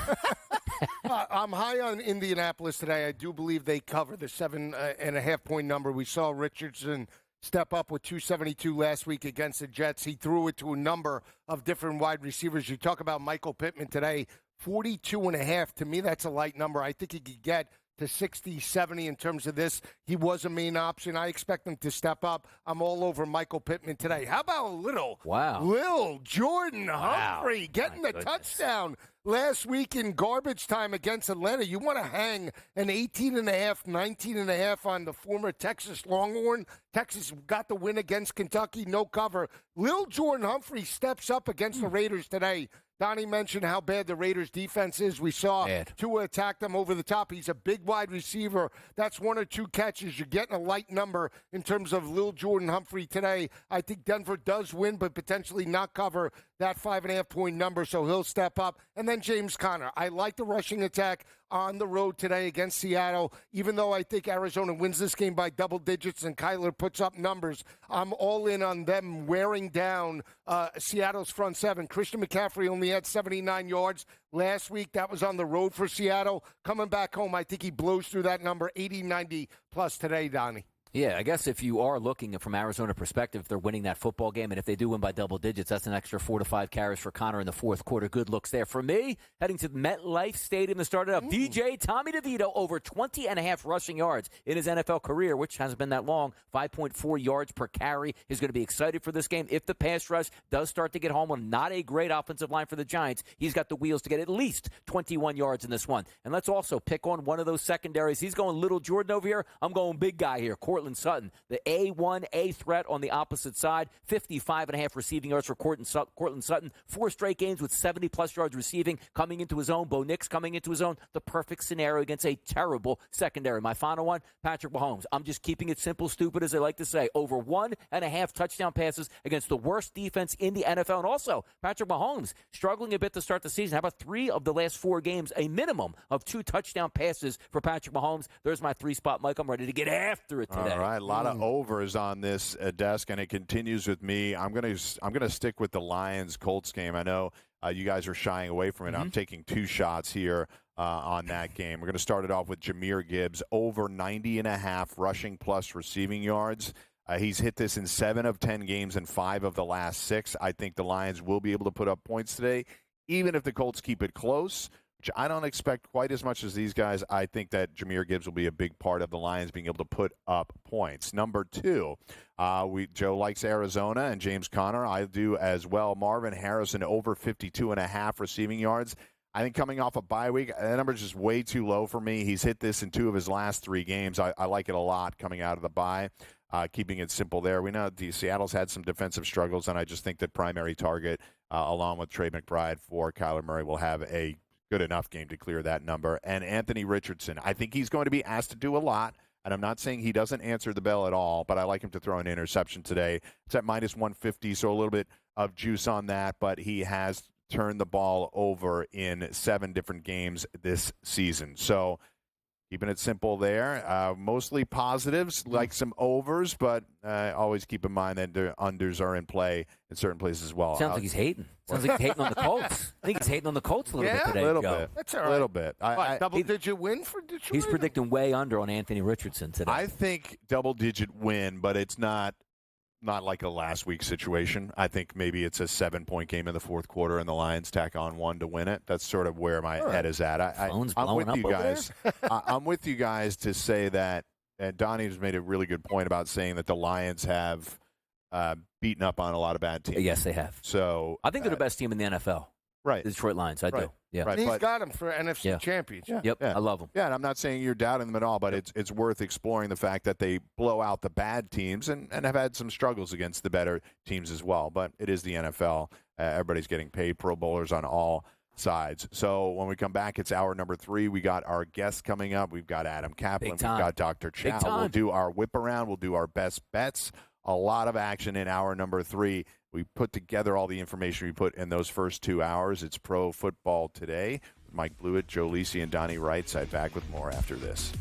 I'm high on Indianapolis today. I do believe they cover the 7.5 point number. We saw Richardson step up with 272 last week against the Jets. He threw it to a number of different wide receivers. You talk about Michael Pittman today, 42.5. To me, that's a light number. I think he could get to 60, 70 in terms of this. He was a main option. I expect him to step up. I'm all over Michael Pittman today. How about Lil Jordan Humphrey getting the touchdown last week in garbage time against Atlanta? You want to hang an 18.5, 19.5 on the former Texas Longhorn? Texas got the win against Kentucky, no cover. Lil Jordan Humphrey steps up against the Raiders today. Donnie mentioned how bad the Raiders' defense is. We saw Tua attack them over the top. He's a big wide receiver. That's one or two catches. You're getting a light number in terms of Lil Jordan Humphrey today. I think Denver does win, but potentially not cover that 5.5 point number, so he'll step up. And then James Conner. I like the rushing attack on the road today against Seattle. Even though I think Arizona wins this game by double digits and Kyler puts up numbers, I'm all in on them wearing down Seattle's front seven. Christian McCaffrey only had 79 yards last week. That was on the road for Seattle. Coming back home, I think he blows through that number, 80, 90 plus today, Donnie. Yeah, I guess if you are looking from Arizona perspective, if they're winning that football game, and if they do win by double digits, that's an extra 4 to 5 carries for Connor in the fourth quarter. Good looks there. For me, heading to MetLife Stadium to start it up, DJ Tommy DeVito over 20.5 rushing yards in his NFL career, which hasn't been that long, 5.4 yards per carry. He's going to be excited for this game. If the pass rush does start to get home on not a great offensive line for the Giants, he's got the wheels to get at least 21 yards in this one. And let's also pick on one of those secondaries. He's going Little Jordan over here. I'm going big guy here, Cortland Sutton, the A1A threat on the opposite side. 55.5 receiving yards for Cortland Sutton. 4 straight games with 70-plus yards receiving, coming into his own. Bo Nix coming into his own. The perfect scenario against a terrible secondary. My final one, Patrick Mahomes. I'm just keeping it simple, stupid, as I like to say. Over 1.5 touchdown passes against the worst defense in the NFL. And also, Patrick Mahomes struggling a bit to start the season. How about 3 of the last 4 games? A minimum of 2 touchdown passes for Patrick Mahomes. There's my 3-spot, Mike. I'm ready to get after it today. All right, a lot of overs on this desk, and it continues with me. I'm gonna stick with the Lions-Colts game. I know you guys are shying away from it. I'm taking 2 shots here on that game. We're going to start it off with Jahmyr Gibbs, over 90.5 rushing plus receiving yards. He's hit this in 7 of 10 games and 5 of the last 6. I think the Lions will be able to put up points today, even if the Colts keep it close, which I don't expect quite as much as these guys. I think that Jahmyr Gibbs will be a big part of the Lions being able to put up points. Number 2, Joe likes Arizona and James Conner. I do as well. Marvin Harrison over 52.5 receiving yards. I think coming off a bye week, that number is just way too low for me. He's hit this in 2 of his last 3 games. I like it a lot coming out of the bye. Keeping it simple there. We know Seattle's had some defensive struggles, and I just think that primary target, along with Trey McBride for Kyler Murray, will have a good enough game to clear that number. And Anthony Richardson, I think he's going to be asked to do a lot, and I'm not saying he doesn't answer the bell at all, but I like him to throw an interception today. It's at minus 150, so a little bit of juice on that, but he has turned the ball over in 7 different games this season. So keeping it simple there. Mostly positives, like some overs, but always keep in mind that the unders are in play in certain places as well. Sounds like he's hating. Sounds like he's hating on the Colts. I think he's hating on the Colts a little bit today. A little bit. That's all right. A little bit. Double-digit win for Detroit? He's predicting way under on Anthony Richardson today. I think double-digit win, but it's not not like a last week situation. I think maybe it's a 7-point game in the fourth quarter and the Lions tack on 1 to win it. That's sort of where my head is at. I'm with you guys. I'm with you guys to say that, and Donnie's made a really good point about saying that the Lions have beaten up on a lot of bad teams. Yes, they have. So I think they're the best team in the NFL. Right. The Detroit Lions. I do. Yeah. And he's got him for NFC championship. Yep. I love them. Yeah, and I'm not saying you're doubting them at all, but it's worth exploring the fact that they blow out the bad teams and have had some struggles against the better teams as well. But it is the NFL. Everybody's getting paid. Pro Bowlers on all sides. So when we come back, it's hour number 3. We got our guests coming up. We've got Adam Kaplan. We've got Dr. Chow. We'll do our whip around. We'll do our best bets. A lot of action in hour number 3. We put together all the information we put in those first 2 hours. It's Pro Football Today with Mike Blewett, Joe Lisi, and Donnie Wright. Side back with more after this.